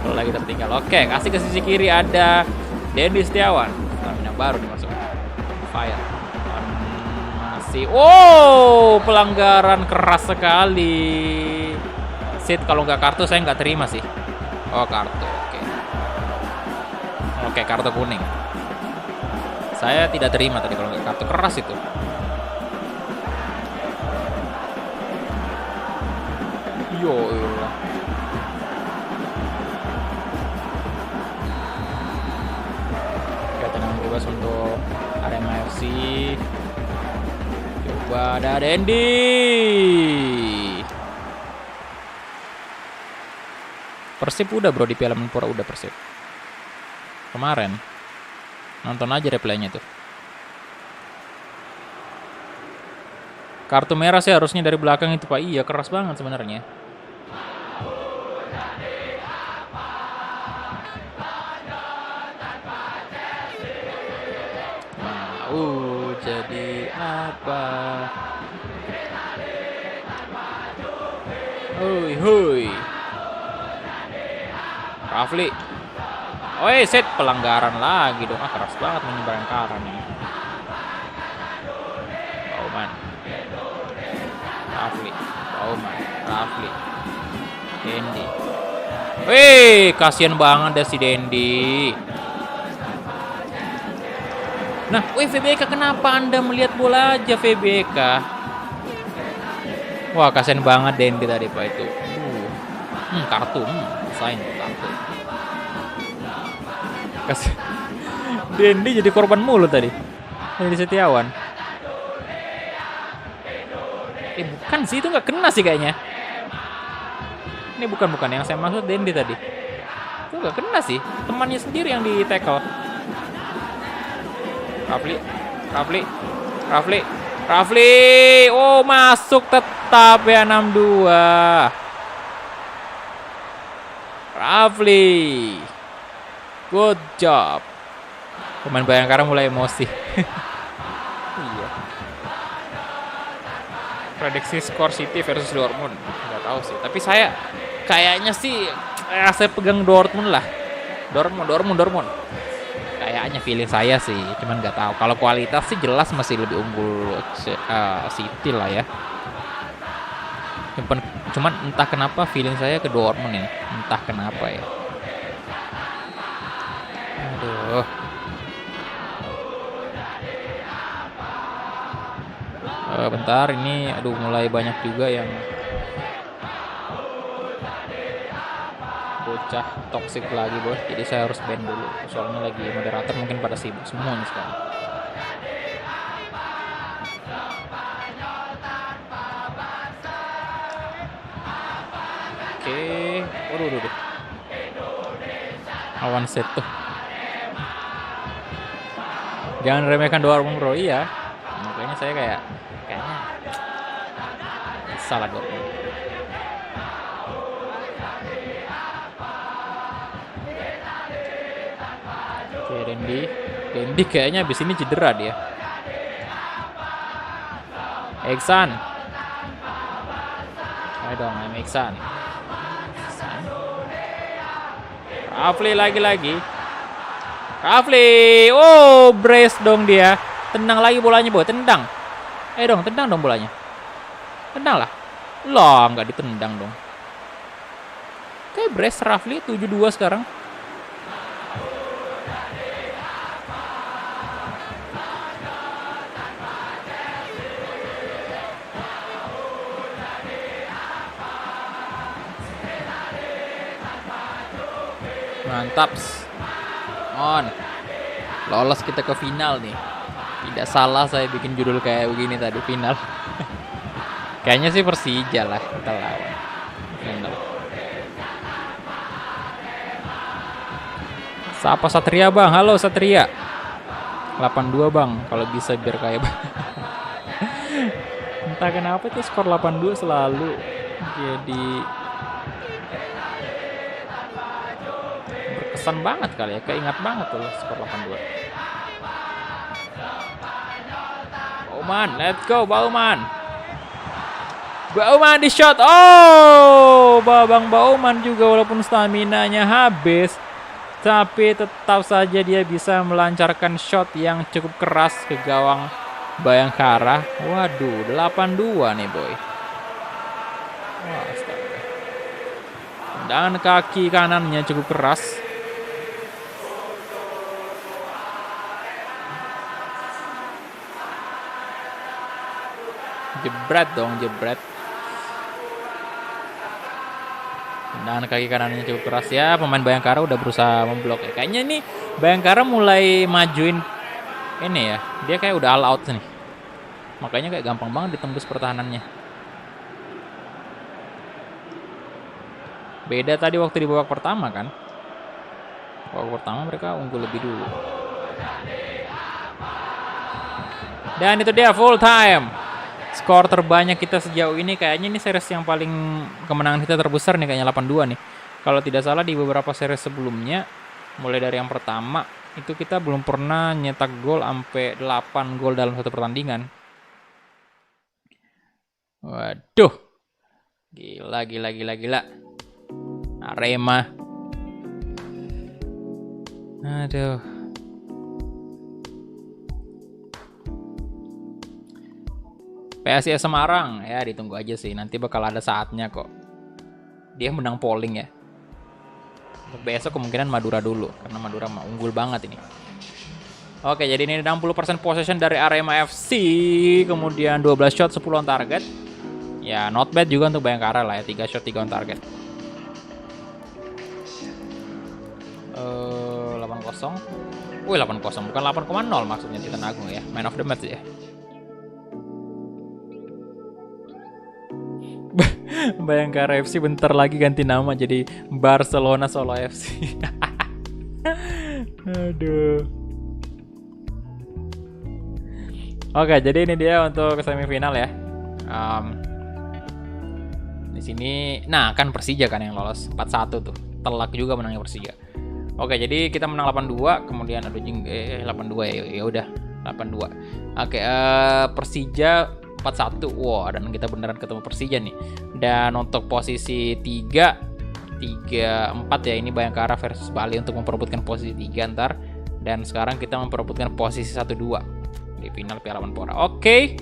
Kalau lagi tertinggal. Oke, kasih ke sisi kiri ada Dendi Setiawan. Stamina baru dimasuk. Fire. Masih. Oh, pelanggaran keras sekali. Sit, kalau nggak kartu saya nggak terima sih. Oh, kartu. Oke, kartu kuning. Saya tidak terima tadi kalau nggak kartu keras itu. Yo, kita tenang bebas untuk Arema FC. Coba ada Dendi. Persib udah bro di Piala Menpora, udah Persib. Kemarin nonton aja replaynya tuh. Kartu merah sih harusnya dari belakang itu Pak. Iya, keras banget sebenarnya. Jadi apa? Hui. Rafli. Set pelanggaran lagi dong. Keras banget menyebarkan karan ini. Bauman. Rafli. Dendi. Kasihan banget deh si Dendi. Nah, VBK, kenapa Anda melihat bola aja VBK? Wah, kasihan banget Dendi tadi Pak itu. Kartu. Sign kartu. Dendi jadi korban mulu tadi. Dendi Setiawan. Bukan sih, itu nggak kena sih kayaknya. Ini bukan yang saya maksud Dendi tadi. Itu nggak kena sih, temannya sendiri yang di tackle. Rafli. Oh, masuk tetap ya 62. Rafli. Good job. Pemain Bayangkara mulai emosi. Iya. Prediksi skor City versus Dortmund. Nggak tahu sih, tapi saya kayaknya sih saya pegang Dortmund lah. Dortmund. Kayaknya feeling saya sih, cuman nggak tahu. Kalau kualitas sih jelas masih lebih unggul City lah ya. Cuman entah kenapa feeling saya ke Dortmund ini. Entah kenapa ya. Aduh. Bentar, ini mulai banyak juga yang bocah toxic lagi bos, jadi saya harus ban dulu soalnya lagi moderator mungkin pada sibuk semua nih sekarang. Oke, waduh. Awan set tuh. Jangan remehkan Dortmund bro, iya. Makanya saya kayaknya salah Dortmund. Oke, Dendi kayaknya abis ini cedera dia. Iksan. Ayo dong, Iksan. Rafli lagi. Rafli. Oh, brace dong dia. Tendang lagi bolanya, Boy. Tendang. Tendang dong bolanya. Tendang lah. Loh, nggak ditendang dong. Oke, brace Rafli 72 sekarang. Mantap. Lolos kita ke final nih. Tidak salah saya bikin judul kayak begini tadi, final. Kayaknya sih Persija lah kita lawan. Final. Sapa Satria bang? Halo Satria. 82 bang, kalau bisa biar kayak bang. Entah kenapa tuh skor 82 selalu jadi berkesan banget kali ya, keingat banget tuh skor 82. Bauman, let's go Bauman di shot. Oh, Babang Bauman juga walaupun staminanya habis, tapi tetap saja dia bisa melancarkan shot yang cukup keras ke gawang Bayangkara. Waduh, 82 nih boy. Wah, astaga. Dan kaki kanannya cukup keras. Jebret. Dan kaki kanannya cukup keras ya. Pemain Bayangkara udah berusaha memblok ya. Kayaknya nih Bayangkara mulai majuin ini ya. Dia kayak udah all out nih. Makanya kayak gampang banget ditembus pertahanannya. Beda tadi waktu di babak pertama kan. Babak pertama mereka unggul lebih dulu. Dan itu dia full time. Skor terbanyak kita sejauh ini, kayaknya ini series yang paling kemenangan kita terbesar nih, kayaknya 82 nih. Kalau tidak salah di beberapa series sebelumnya, mulai dari yang pertama, itu kita belum pernah nyetak gol sampai 8 gol dalam satu pertandingan. Waduh. Gila. Arema. Aduh. PSIS Semarang ya, ditunggu aja sih, nanti bakal ada saatnya kok. Dia menang polling ya. Besok kemungkinan Madura dulu karena Madura unggul banget ini. Oke, jadi ini 60% possession dari Arema FC, kemudian 12 shot 10 on target. Ya, not bad juga untuk Bayangkara lah ya, 3 shot 3 on target. 8-0. Wih, 8-0 bukan 8,0 maksudnya Titan Agung ya. Man of the match ya. Bayangkara FC bentar lagi ganti nama jadi Barcelona Solo FC. Aduh. Oke, jadi ini dia untuk semifinal ya. Di sini, nah kan Persija kan yang lolos 4-1 tuh. Telak juga menangnya Persija. Oke, jadi kita menang 8-2, kemudian 8-2 ya udah 8-2. Oke, Persija 4-1. Wow, dan kita beneran ketemu Persija nih. Dan untuk posisi 3-4 ya, ini Bayangkara versus Bali untuk memperebutkan posisi 3 ntar. Dan sekarang kita memperebutkan posisi 1-2 di final Piala Menpora. Oke.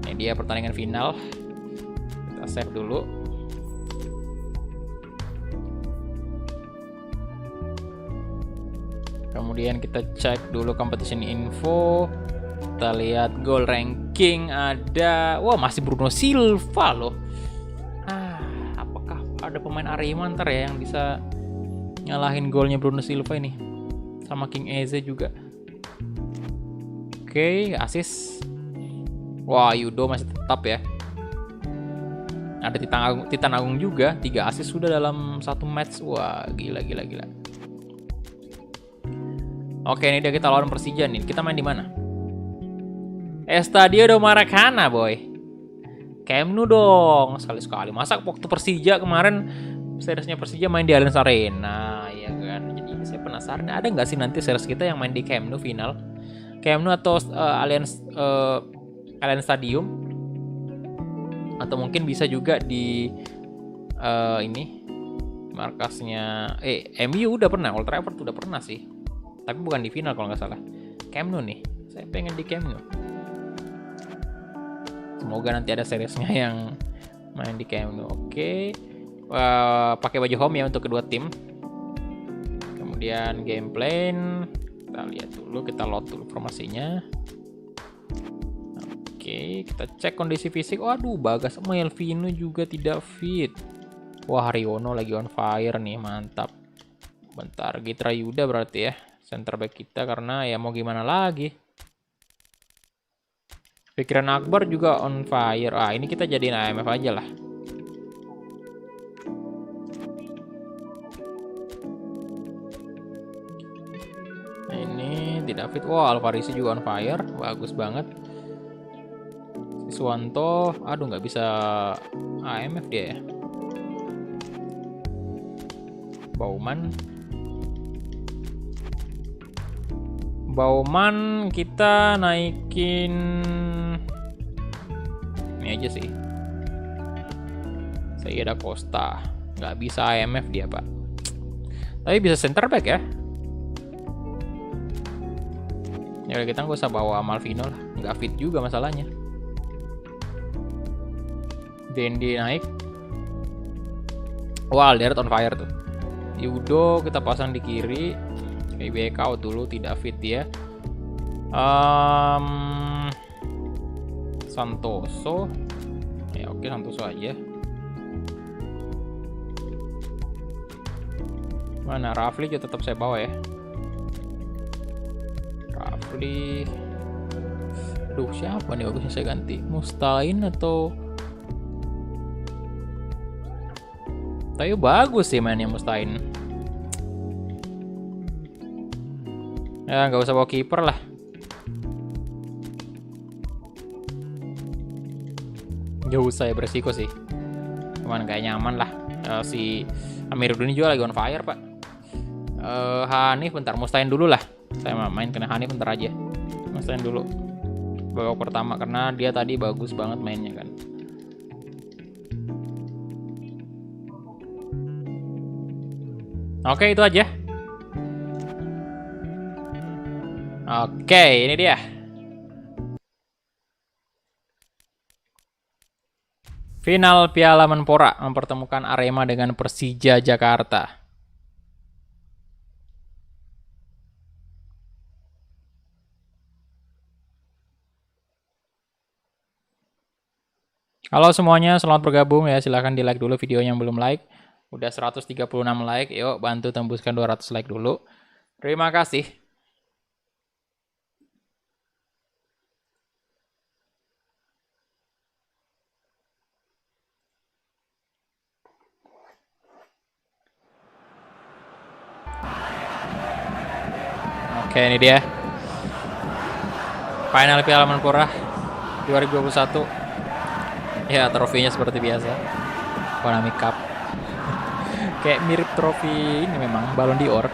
Ini dia pertandingan final. Kita save dulu. Kemudian kita cek dulu competition info. Kita lihat goal ranking ada. Wah, masih Bruno Silva loh. Apakah ada pemain Arema ntar ya yang bisa nyalahin golnya Bruno Silva ini? Sama King Eze juga. Oke, assist. Wah, Yudo masih tetap ya. Ada Titan Agung juga, 3 assist sudah dalam 1 match. Wah, gila. Oke, ini dia kita lawan Persija nih. Kita main di mana? Estadio do Maracana, boy. Camp Nou dong, sekali-sekali. Masa waktu Persija kemarin seriesnya Persija main di Allianz Arena, ya kan? Jadi saya penasaran, ada nggak sih nanti series kita yang main di Camp Nou final? Camp Nou atau Allianz Stadium? Atau mungkin bisa juga di ini markasnya MU udah pernah, Old Trafford udah pernah sih. Tapi bukan di final kalau nggak salah. Camp Nou nih, saya pengen di Camp Nou. Semoga nanti ada seriesnya yang main di Camp Nou. Oke. Pakai baju home ya untuk kedua tim. Kemudian game plan. Kita lihat dulu, kita load dulu formasinya. Oke, kita cek kondisi fisik. Waduh, Bagas sama Elvino juga tidak fit. Wah, Haryono lagi on fire nih, mantap. Bentar, Gitra Yuda berarti ya center back kita, karena ya mau gimana lagi. Pikiran Akbar juga on fire. Ini kita jadiin AMF aja lah. Ini tidak fit. Wah, Alvarisi juga on fire. Bagus banget. Siswanto, aduh nggak bisa AMF dia ya. Bauman kita naikin ini aja sih. Saya ada Costa, nggak bisa IMF dia pak. Tapi bisa center back ya. Ya kita nggak usah bawa Malvino lah, nggak fit juga masalahnya. Dendi naik. Wah, Alderet on fire tuh. Yudo kita pasang di kiri. BK out dulu, tidak fit dia. Santoso. Ya oke, Santoso aja. Mana Rafli juga tetap saya bawa ya. Rafli. Aduh, siapa nih bagusnya saya ganti? Mustain atau Tapi bagus sih mainnya Mustain. Ya nggak usah bawa kiper lah. Nggak usah ya, beresiko sih. Cuman kayak nyaman lah. Si Amiruddin juga lagi on fire pak. Hanif bentar, Mustain dulu lah. Saya main kena Hanif bentar aja. Mustain dulu babak pertama karena dia tadi bagus banget mainnya kan. Oke, itu aja. Oke, ini dia. Final Piala Menpora mempertemukan Arema dengan Persija Jakarta. Halo semuanya, selamat bergabung ya. Silahkan di like dulu videonya yang belum like. Udah 136 like, yuk bantu tembuskan 200 like dulu. Terima kasih. Oke, ini dia. Final Piala Menpora 2021. Ya, trofinya seperti biasa. Konami Cup. Kayak mirip trofi ini memang, Ballon d'Or.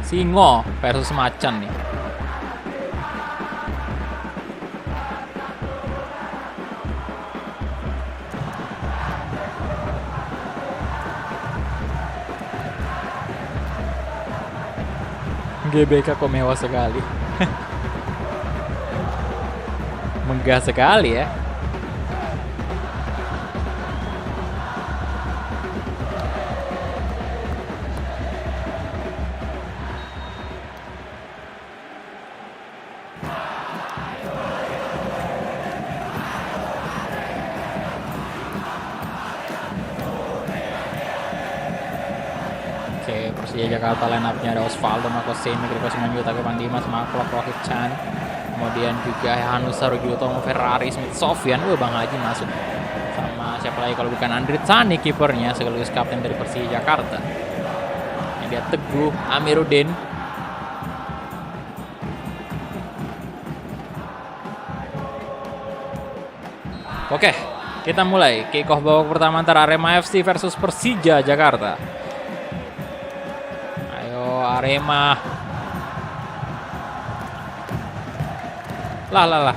Singo versus macan nih. GBK kok mewah sekali. Megah sekali ya. Oke, Persija Jakarta line up-nya ada Osvaldo, Marco Simic, Riko Simanjuntak, Dimas, Maklok, Rohit Chan, kemudian juga Hanusa, Rujuto, Ferrari, Smith, Sofyan, Bang Haji masuk. Sama siapa lagi kalau bukan Andrit Sani kipernya sekaligus kapten dari Persija Jakarta. Ini dia Teguh Amiruddin. Oke, kita mulai kick off babak pertama antara Arema FC versus Persija Jakarta. Arema. Lah.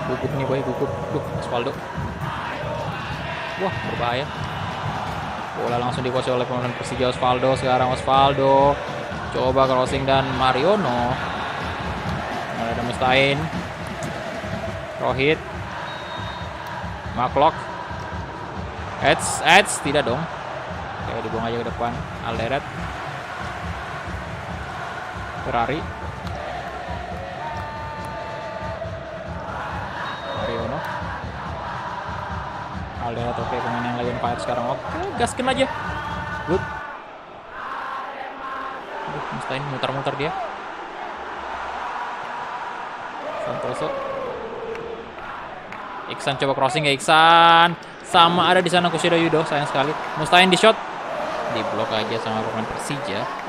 Gugup nih boy, gugup. Duh, Osvaldo. Wah, berbahaya. Bola langsung dikuasai oleh pemain Persija Osvaldo. Sekarang Osvaldo coba crossing dan Mariono. Ada Mustain. Rohit. Maklok. Eds tidak dong. Oke, dibuang aja ke depan. Alderet. Ferrari, Mariono, Alderet. Oke, pemain yang lain fire sekarang. Oke, gaskin aja. Good. Mustain muter-muter dia. Santoso. Iksan coba crossing ya, Iksan. Sama ada di sana Kushida Yudo, sayang sekali. Mustain di shot. Diblok aja sama pemain Persija.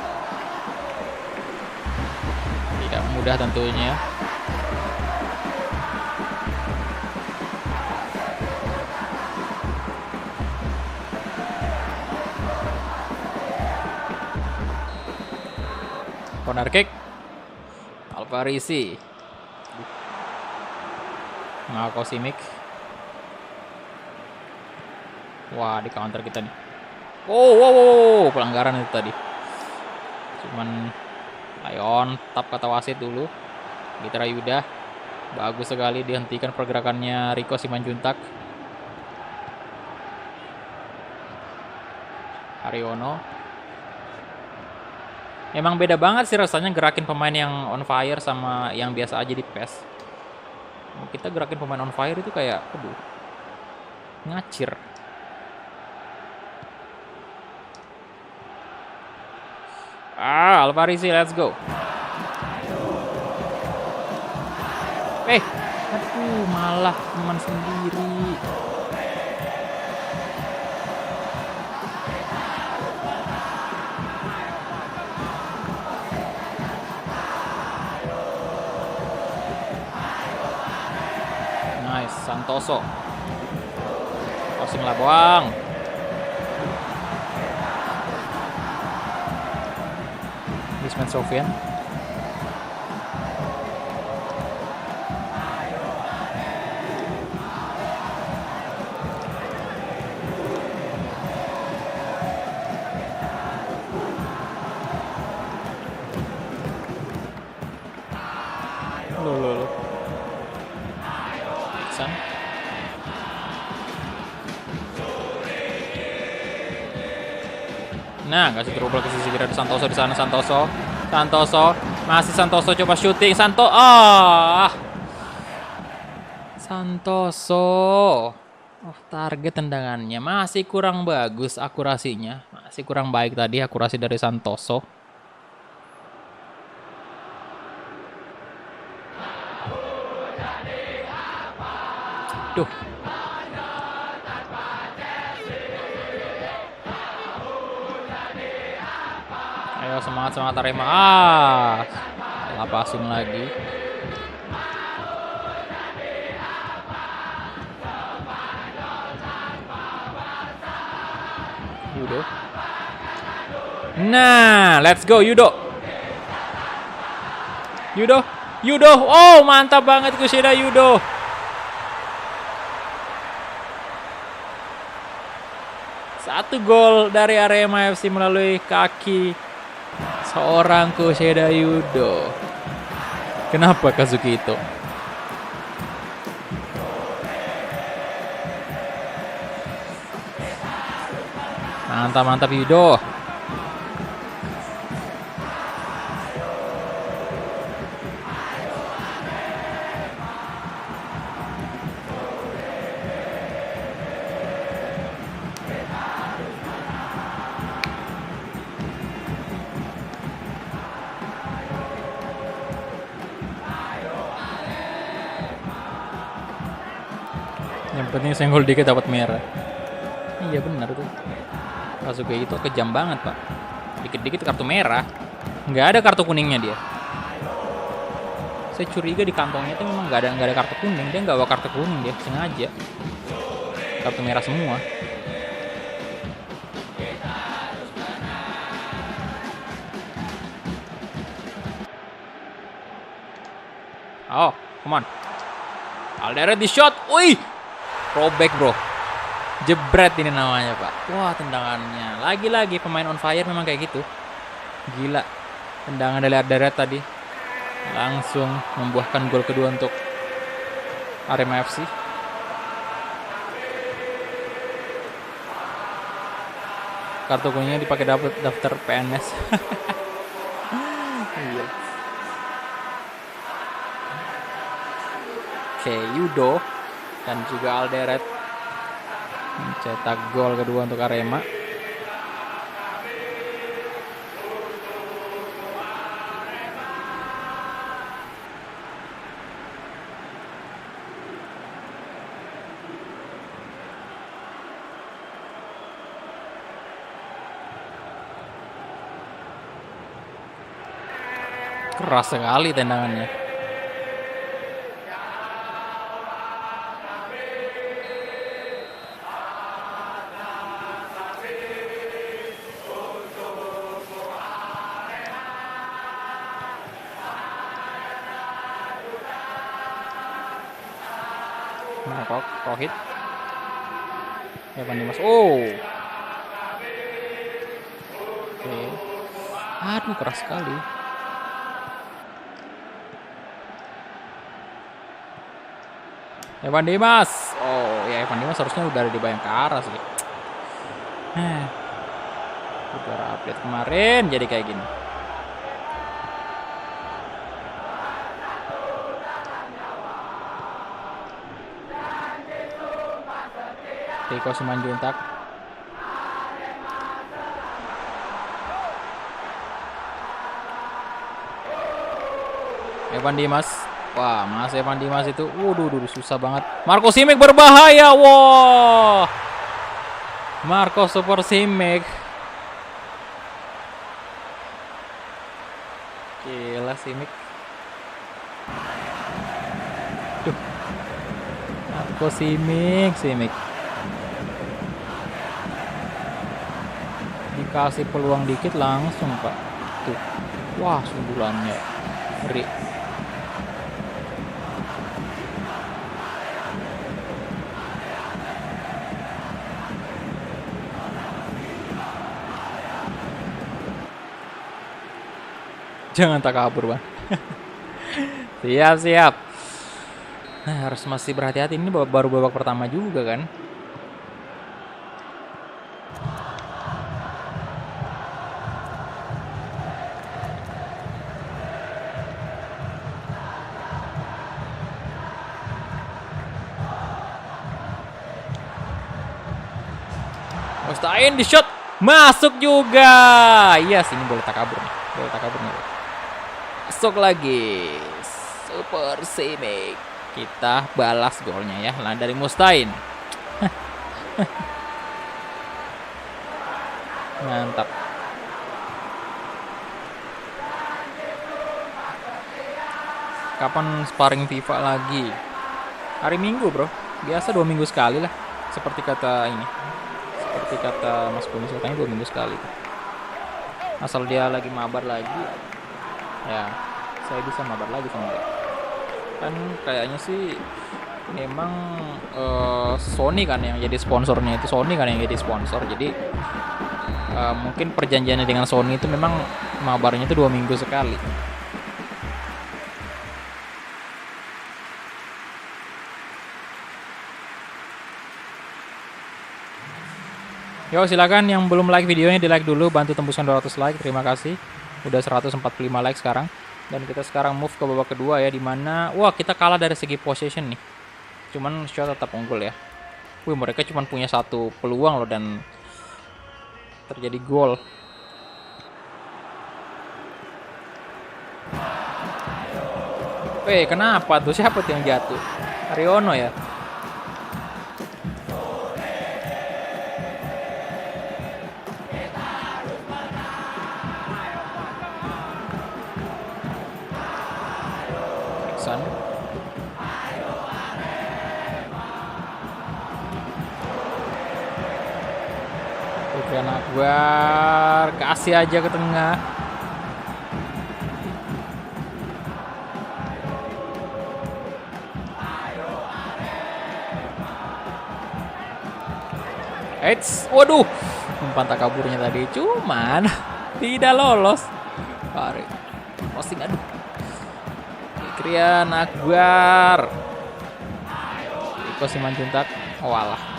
Mudah tentunya. Corner kick. Alvarisi. Marco Simic. Wah, di counter kita nih. Wow, pelanggaran itu tadi. Cuman Lion, tap kata wasit dulu. Mitra Yuda. Bagus sekali dihentikan pergerakannya Riko Simanjuntak. Haryono. Emang beda banget sih rasanya gerakin pemain yang on fire sama yang biasa aja di PES. Kita gerakin pemain on fire itu kayak, aduh, ngacir. Alvarisi, let's go. Aduh, malah teman sendiri. Nice, Santoso. Crossing lah, buang. Ismail Sofyan. Iksan. Nah, kasih trouble ke sisi kiri, ada Santoso di sana. Santoso masih Santoso coba syuting. Santoso off target tendangannya, masih kurang bagus akurasinya, masih kurang baik tadi akurasi dari Santoso. Duh. Ayo semangat Arema. Salah passing lagi. Yudo. Nah, let's go Yudo. Oh, mantap banget Kushida Yudo. Satu gol dari Arema FC melalui kaki seorang Kushida Yudo. Kenapa Kazuki itu? Mantap Yudo. Yang penting senggol dikit dapat merah. Iya benar tuh. Kazuki itu kejam banget pak. Dikit-dikit kartu merah. Nggak ada kartu kuningnya dia. Saya curiga di kantongnya tuh memang nggak ada kartu kuning. Dia nggak bawa kartu kuning, dia sengaja. Kartu merah semua. Oh, come on. Alderete di shot. Wih. Robek bro. Jebret ini namanya pak. Wah tendangannya. Lagi-lagi pemain on fire memang kayak gitu. Gila. Tendangan dari Alderete tadi. Langsung membuahkan gol kedua untuk Arema FC. Kartu kuningnya dipakai daftar PNS. Iya. Oke, Yudo dan juga Alderete mencetak gol kedua untuk Arema. Keras sekali tendangannya. Rohit. Evan Dimas. Oh. Oke. Aduh keras sekali. Evan Dimas. Oh ya Evan Dimas harusnya udah ada di Bayangkara sih. Udah update kemarin jadi kayak gini. Tiko Simanjuntak. Evan Dimas. Wah, Mas Evan Dimas itu susah banget. Marco Simic berbahaya. Wow. Marco Super Simic. Gila Simic. Duh. Marco Simic. Dikasih peluang dikit langsung, Pak. Tuh. Wah, sundulannya. Ngeri. Jangan tak kabur, Bang. Siap. Nah, harus masih berhati-hati. Ini baru babak pertama juga kan. Mustain di shot. Masuk juga. Yes, ini boleh takabur nih. Boleh takabur nih. Masuk lagi. Super Simic. Kita balas golnya ya. Lah dari Mustain. Mantap. Kapan sparring FIFA lagi? Hari Minggu bro. Biasa 2 minggu sekali lah. Seperti kata ini. Seperti kata Mas Boni, katanya 2 minggu sekali. Asal dia lagi mabar lagi. Ya, saya bisa mabar lagi sama dia. Kan kayaknya sih memang Sony kan yang jadi sponsornya, itu Sony kan yang jadi sponsor. Jadi mungkin perjanjiannya dengan Sony itu memang mabarnya itu 2 minggu sekali. Yo, silakan yang belum like videonya di like dulu, bantu tembuskan 200 like. Terima kasih. Udah 145 like sekarang. Dan kita sekarang move ke babak kedua ya, dimana wah kita kalah dari segi possession nih. Cuman shot tetap unggul ya. Wih, mereka cuma punya 1 peluang loh dan terjadi gol. Kenapa tuh? Siapa tuh yang jatuh? Ariono ya? Iksan. Fikrian Akbar, kasih aja ke tengah. Eits, waduh, umpan takaburnya tadi cuman tidak lolos. Tarik, posting, aduh. Fikrian Akbar, Iko Simanjuntak, walah.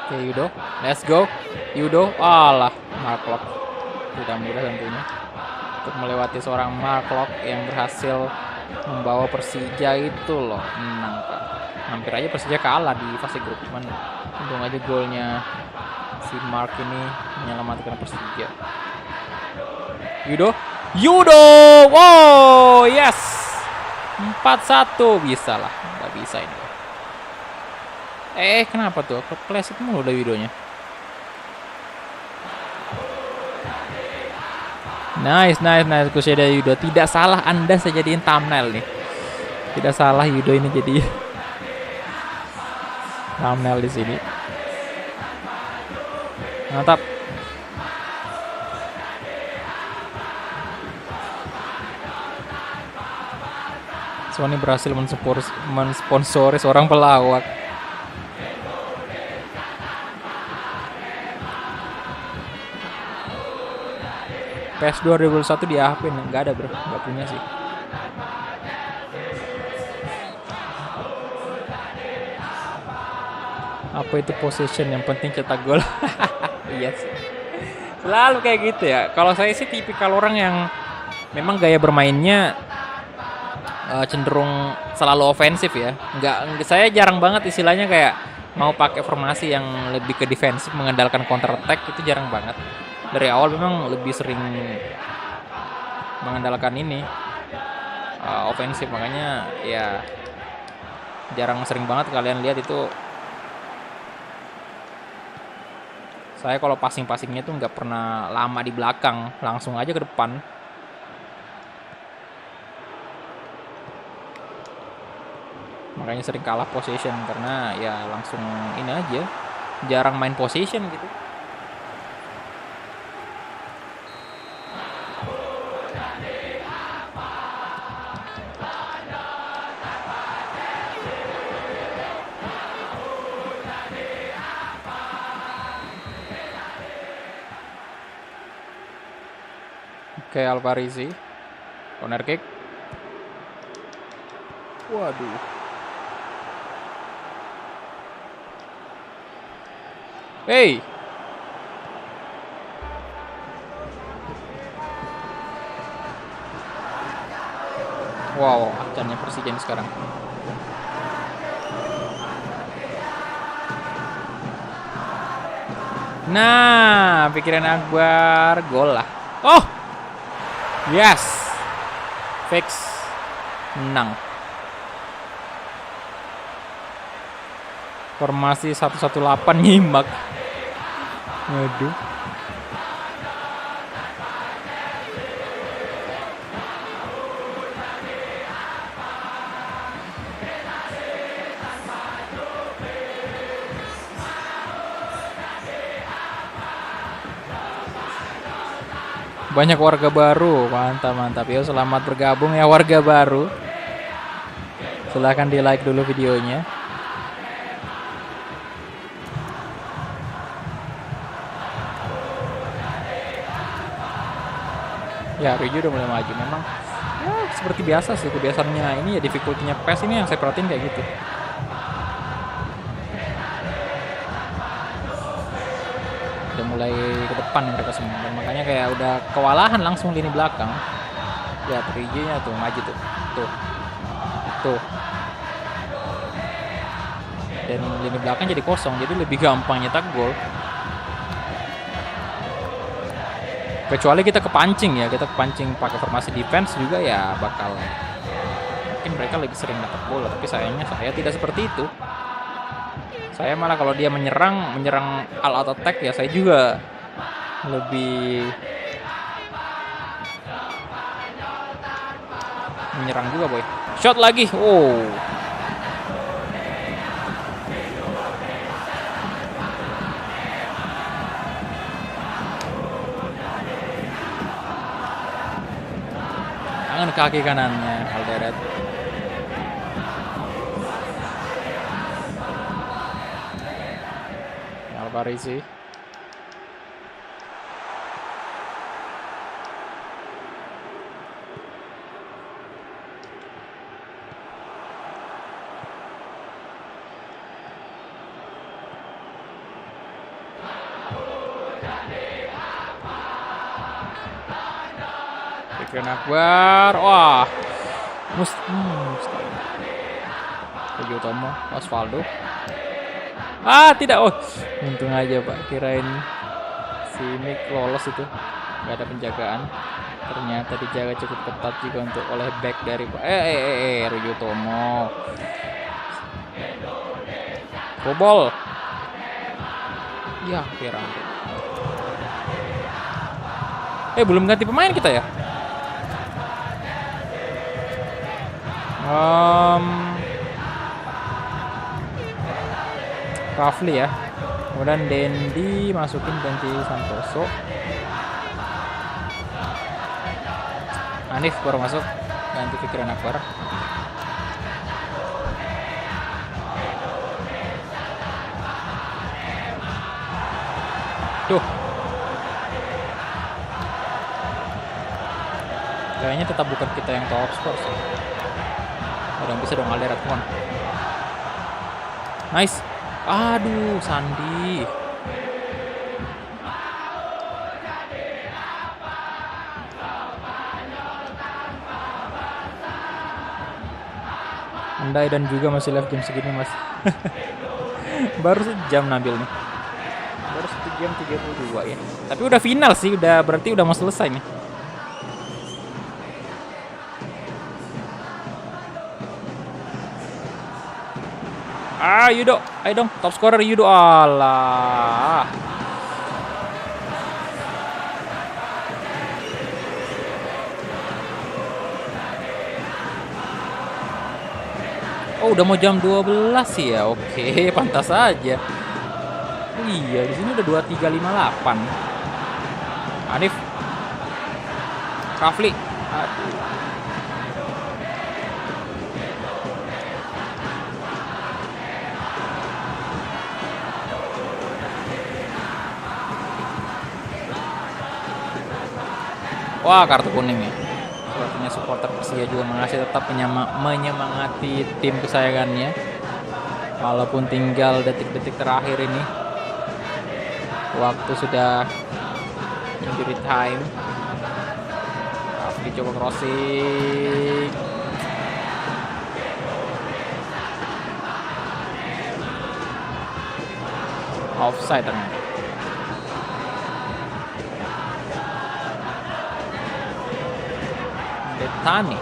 Oke, Yudo, let's go. Yudo, alah, Mark Locke. Tidak mudah tentunya untuk melewati seorang Mark Locke yang berhasil membawa Persija itu loh menang, Pak. Hampir aja Persija kalah di fase grup, cuman untung aja golnya si Mark ini menyelamatkan Persija. Yudo, wow, yes, 4-1, bisa lah, nggak bisa ini. Kenapa tuh? Kepleset mulu udah videonya. Nice. Kuseda Yudo. Tidak salah Anda saya jadiin thumbnail nih. Tidak salah Yudo ini jadi thumbnail di sini. Mantap. Sony berhasil mensponsori seorang pelawak. PES 2021 di HP nih, nggak ada bro, nggak punya sih. Apa itu possession, yang penting cetak gol. Iya sih, selalu kayak gitu ya. Kalau saya sih tipikal orang yang memang gaya bermainnya cenderung selalu ofensif ya. Saya jarang banget istilahnya kayak mau pakai formasi yang lebih ke defensif mengandalkan counter attack, itu jarang banget. Dari awal memang lebih sering mengandalkan ini ofensif, makanya ya sering banget kalian lihat itu saya kalau passingnya tuh nggak pernah lama di belakang, langsung aja ke depan. Makanya sering kalah possession karena ya langsung ini aja, jarang main possession gitu. Oke, Alvarezi. Corner kick. Waduh. Hey. Wow, acaranya Persija nih sekarang. Nah, pikiran Akbar, gol lah. Oh, yes, fix, menang. Formasi 118 nyimak. Aduh. Banyak warga baru, mantap. Yo, selamat bergabung ya warga baru. Silahkan di like dulu videonya. Ya, Riju udah mulai maju. Memang ya seperti biasa sih, kebiasaannya ini ya, difficulty-nya PES ini yang saya perhatiin kayak gitu. Udah mulai ke depan mereka semua, dan makanya kayak udah kewalahan langsung lini belakang. Ya, Riju-nya tuh maju tuh. Dan lini belakang jadi kosong, jadi lebih gampang nyetak gol. Kecuali kita kepancing pakai formasi defense juga ya bakal mungkin mereka lebih sering dapat bola, tapi sayangnya saya tidak seperti itu. Saya malah kalau dia menyerang all out attack ya saya juga lebih menyerang juga, boy. Shot lagi. Oh. Tangan kaki kanannya Alderete. Alvarez. Pikiran Akbar. Wah. Ryu Utomo, Osvaldo. Ah, tidak. Oh, untung aja Pak, kirain si Mick lolos itu. Gak ada penjagaan. Ternyata dijaga cukup ketat juga untuk oleh back dari Ryu Utomo. Bobol. Ya, kira. Belum ganti pemain kita ya? Rafli ya. Kemudian Dendi masukin ganti Santoso. Hanif baru masuk ganti pikiran Akbar. Tuh. Kayaknya tetap bukan kita yang top skor sih. Udah bisa dong Alderete, come on. Nice. Aduh, Sandi. Andai dan juga masih live jam segini, Mas. Baru sejam nampil nih. Baru 1 jam 32 ya. Tapi udah final sih, berarti udah mau selesai nih. Yudo, ayo dong, top scorer Yudo. Alah. Oh, udah mau jam 12 sih ya. Oke, pantas aja. Oh iya, di sini udah 23.58. Hanif. Rafli. Aduh. Wah, kartu kuning nih. Sepertinya support supporter Persija juga masih tetap menyemangati tim kesayangannya walaupun tinggal detik-detik terakhir ini. Waktu sudah injury time. Afri coba crossing. Offside ternyata. Betani.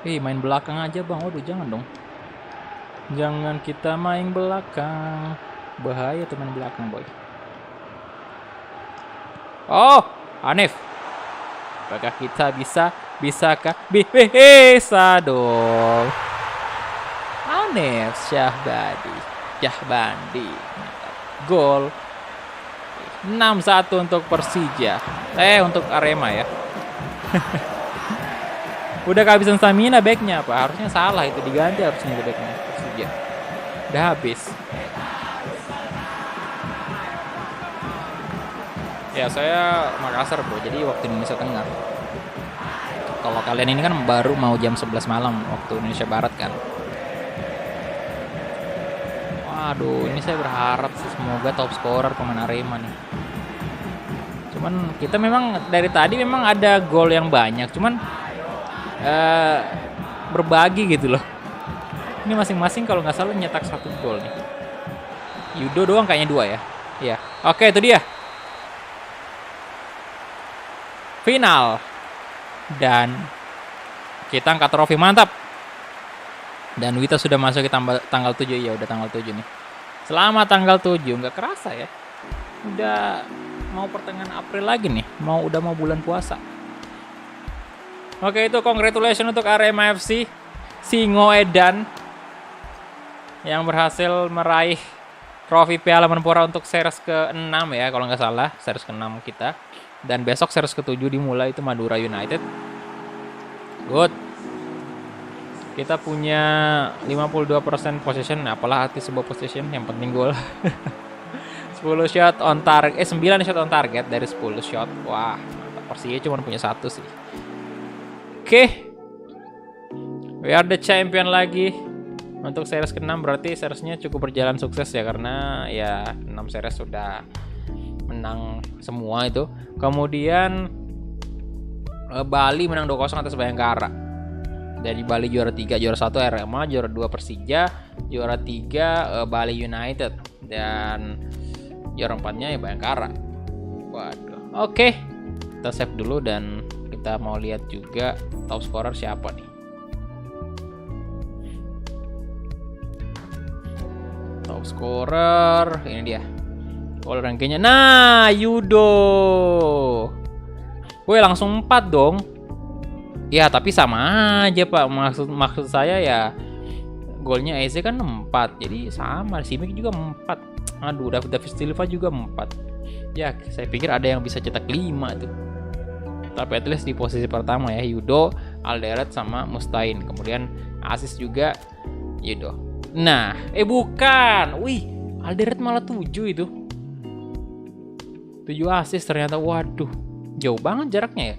Main belakang aja bang. Waduh jangan dong. Jangan kita main belakang. Bahaya tuh main belakang boy. Oh Hanif. Apakah kita bisakah? Bisa dong. Hanif Syahbandi. Gol. 6-1 untuk Persija. Untuk Arema ya. Udah kehabisan stamina backnya apa? Harusnya salah itu, diganti harusnya itu backnya Persija. Udah habis. Ya saya Makassar bro, jadi waktu Indonesia Tengah. Kalau kalian ini kan baru mau jam 11 malam waktu Indonesia Barat kan. Waduh, ini saya berharap sih semoga top scorer pemain Arema nih. Cuman kita memang dari tadi memang ada gol yang banyak, cuman berbagi gitu loh. Ini masing-masing kalau nggak salah nyetak 1 gol nih. Yudo doang kayaknya 2 ya. Iya. Oke, itu dia. Final. Dan kita angkat trofi, mantap. Dan Wita sudah masuk ke tanggal 7. Ya udah tanggal 7 nih. Selamat tanggal 7, nggak kerasa ya. Udah mau pertengahan April lagi nih. Udah mau bulan puasa. Oke, itu congratulations untuk Arema FC Singo Edan yang berhasil meraih trofi Piala Menpora untuk series ke-6 ya kalau nggak salah, series ke-6 kita. Dan besok series ke-7 dimulai, itu Madura United. Good. Kita punya 52% possession, apalah arti sebuah possession, yang penting gol. 10 shot on target, 9 shot on target dari 10 shot. Wah, Persija cuma punya 1 sih. Oke. We are the champion lagi. Untuk series ke-6 berarti seriesnya cukup berjalan sukses ya, karena ya 6 series sudah menang semua itu. Kemudian Bali menang 2-0 atas Bayangkara. Dari Bali juara 3, juara 1 Arema, juara 2 Persija, juara 3 Bali United, dan juara 4-nya ya Bayangkara. Waduh. Oke. Kita save dulu dan kita mau lihat juga top scorer siapa nih. Top scorer ini dia. All rankingnya. Nah, Yudo. Woi, langsung 4 dong. Ya, tapi sama aja, Pak. Maksud saya ya golnya EZ kan 4. Jadi sama, Simic juga 4. Aduh, David Silva juga 4. Ya, saya pikir ada yang bisa cetak 5 tuh. Tapi at least di posisi pertama ya, Yudo, Alderet sama Mustain. Kemudian assist juga Yudo. Nah, bukan. Wih, Alderet malah 7 itu. 7 assist ternyata. Waduh, jauh banget jaraknya ya.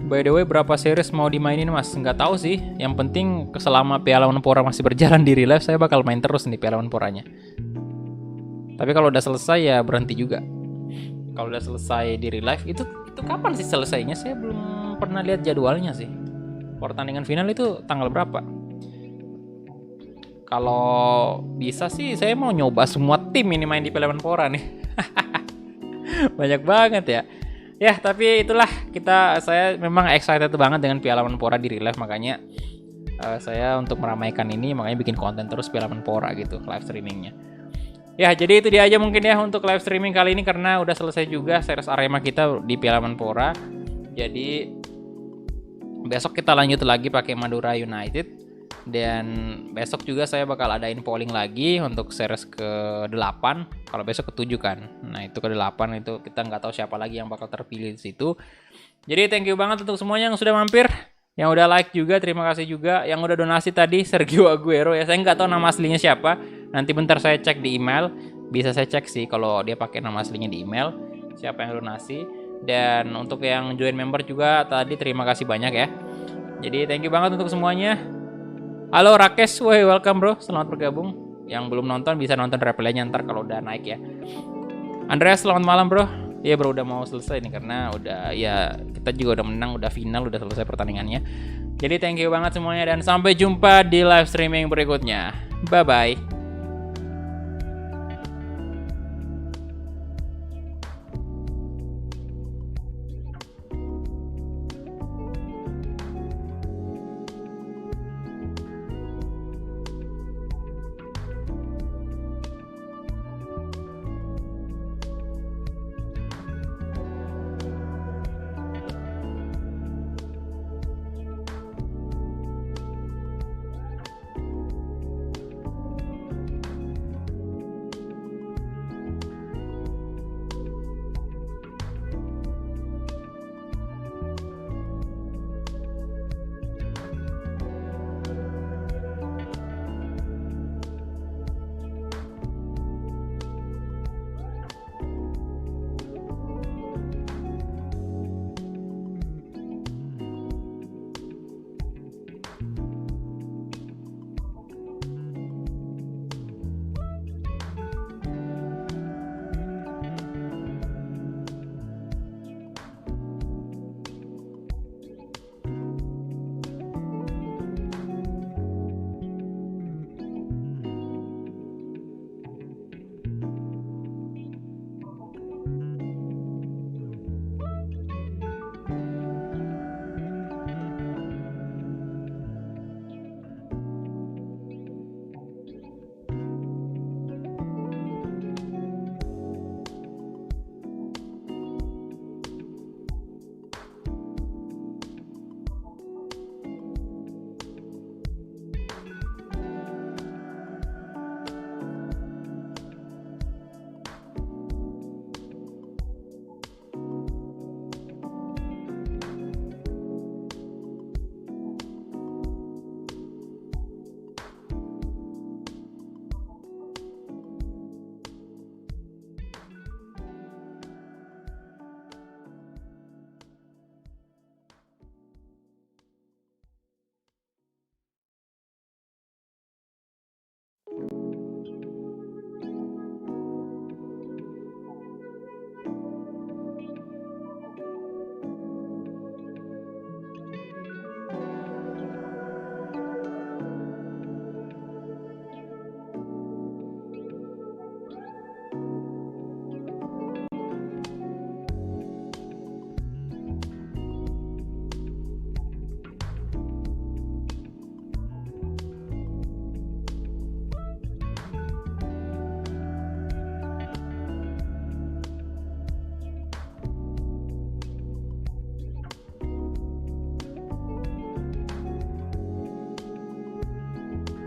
By the way, berapa series mau dimainin mas? Nggak tahu sih. Yang penting selama Piala Menpora masih berjalan di real life, saya bakal main terus nih Piala Menporanya. Tapi kalau udah selesai ya berhenti juga. Kalau udah selesai di real life, itu kapan sih selesainya? Saya belum pernah lihat jadwalnya sih. Pertandingan final itu tanggal berapa? Kalau bisa sih saya mau nyoba semua tim ini main di Piala Menpora nih. Banyak banget ya. Ya, tapi itulah saya memang excited banget dengan Piala Menpora di real life, makanya saya untuk meramaikan ini makanya bikin konten terus Piala Menpora gitu, live streamingnya. Ya, jadi itu dia aja mungkin ya untuk live streaming kali ini, karena udah selesai juga series Arema kita di Piala Menpora. Jadi besok kita lanjut lagi pakai Madura United. Dan besok juga saya bakal adain polling lagi untuk series ke-8. Kalau besok ke-7 kan. Nah, itu ke-8 itu kita nggak tahu siapa lagi yang bakal terpilih di situ. Jadi thank you banget untuk semuanya yang sudah mampir. Yang udah like juga, terima kasih juga. Yang udah donasi tadi, Sergio Aguero ya. Saya nggak tahu nama aslinya siapa. Nanti bentar saya cek di email. Bisa saya cek sih kalau dia pakai nama aslinya di email. Siapa yang donasi. Dan untuk yang join member juga tadi terima kasih banyak ya. Jadi thank you banget untuk semuanya. Halo Rakesh, woi welcome bro. Selamat bergabung. Yang belum nonton bisa nonton replaynya ntar kalau udah naik ya. Andreas, selamat malam bro. Iya bro, udah mau selesai nih karena udah ya kita juga udah menang, udah final, udah selesai pertandingannya. Jadi thank you banget semuanya dan sampai jumpa di live streaming berikutnya. Bye bye.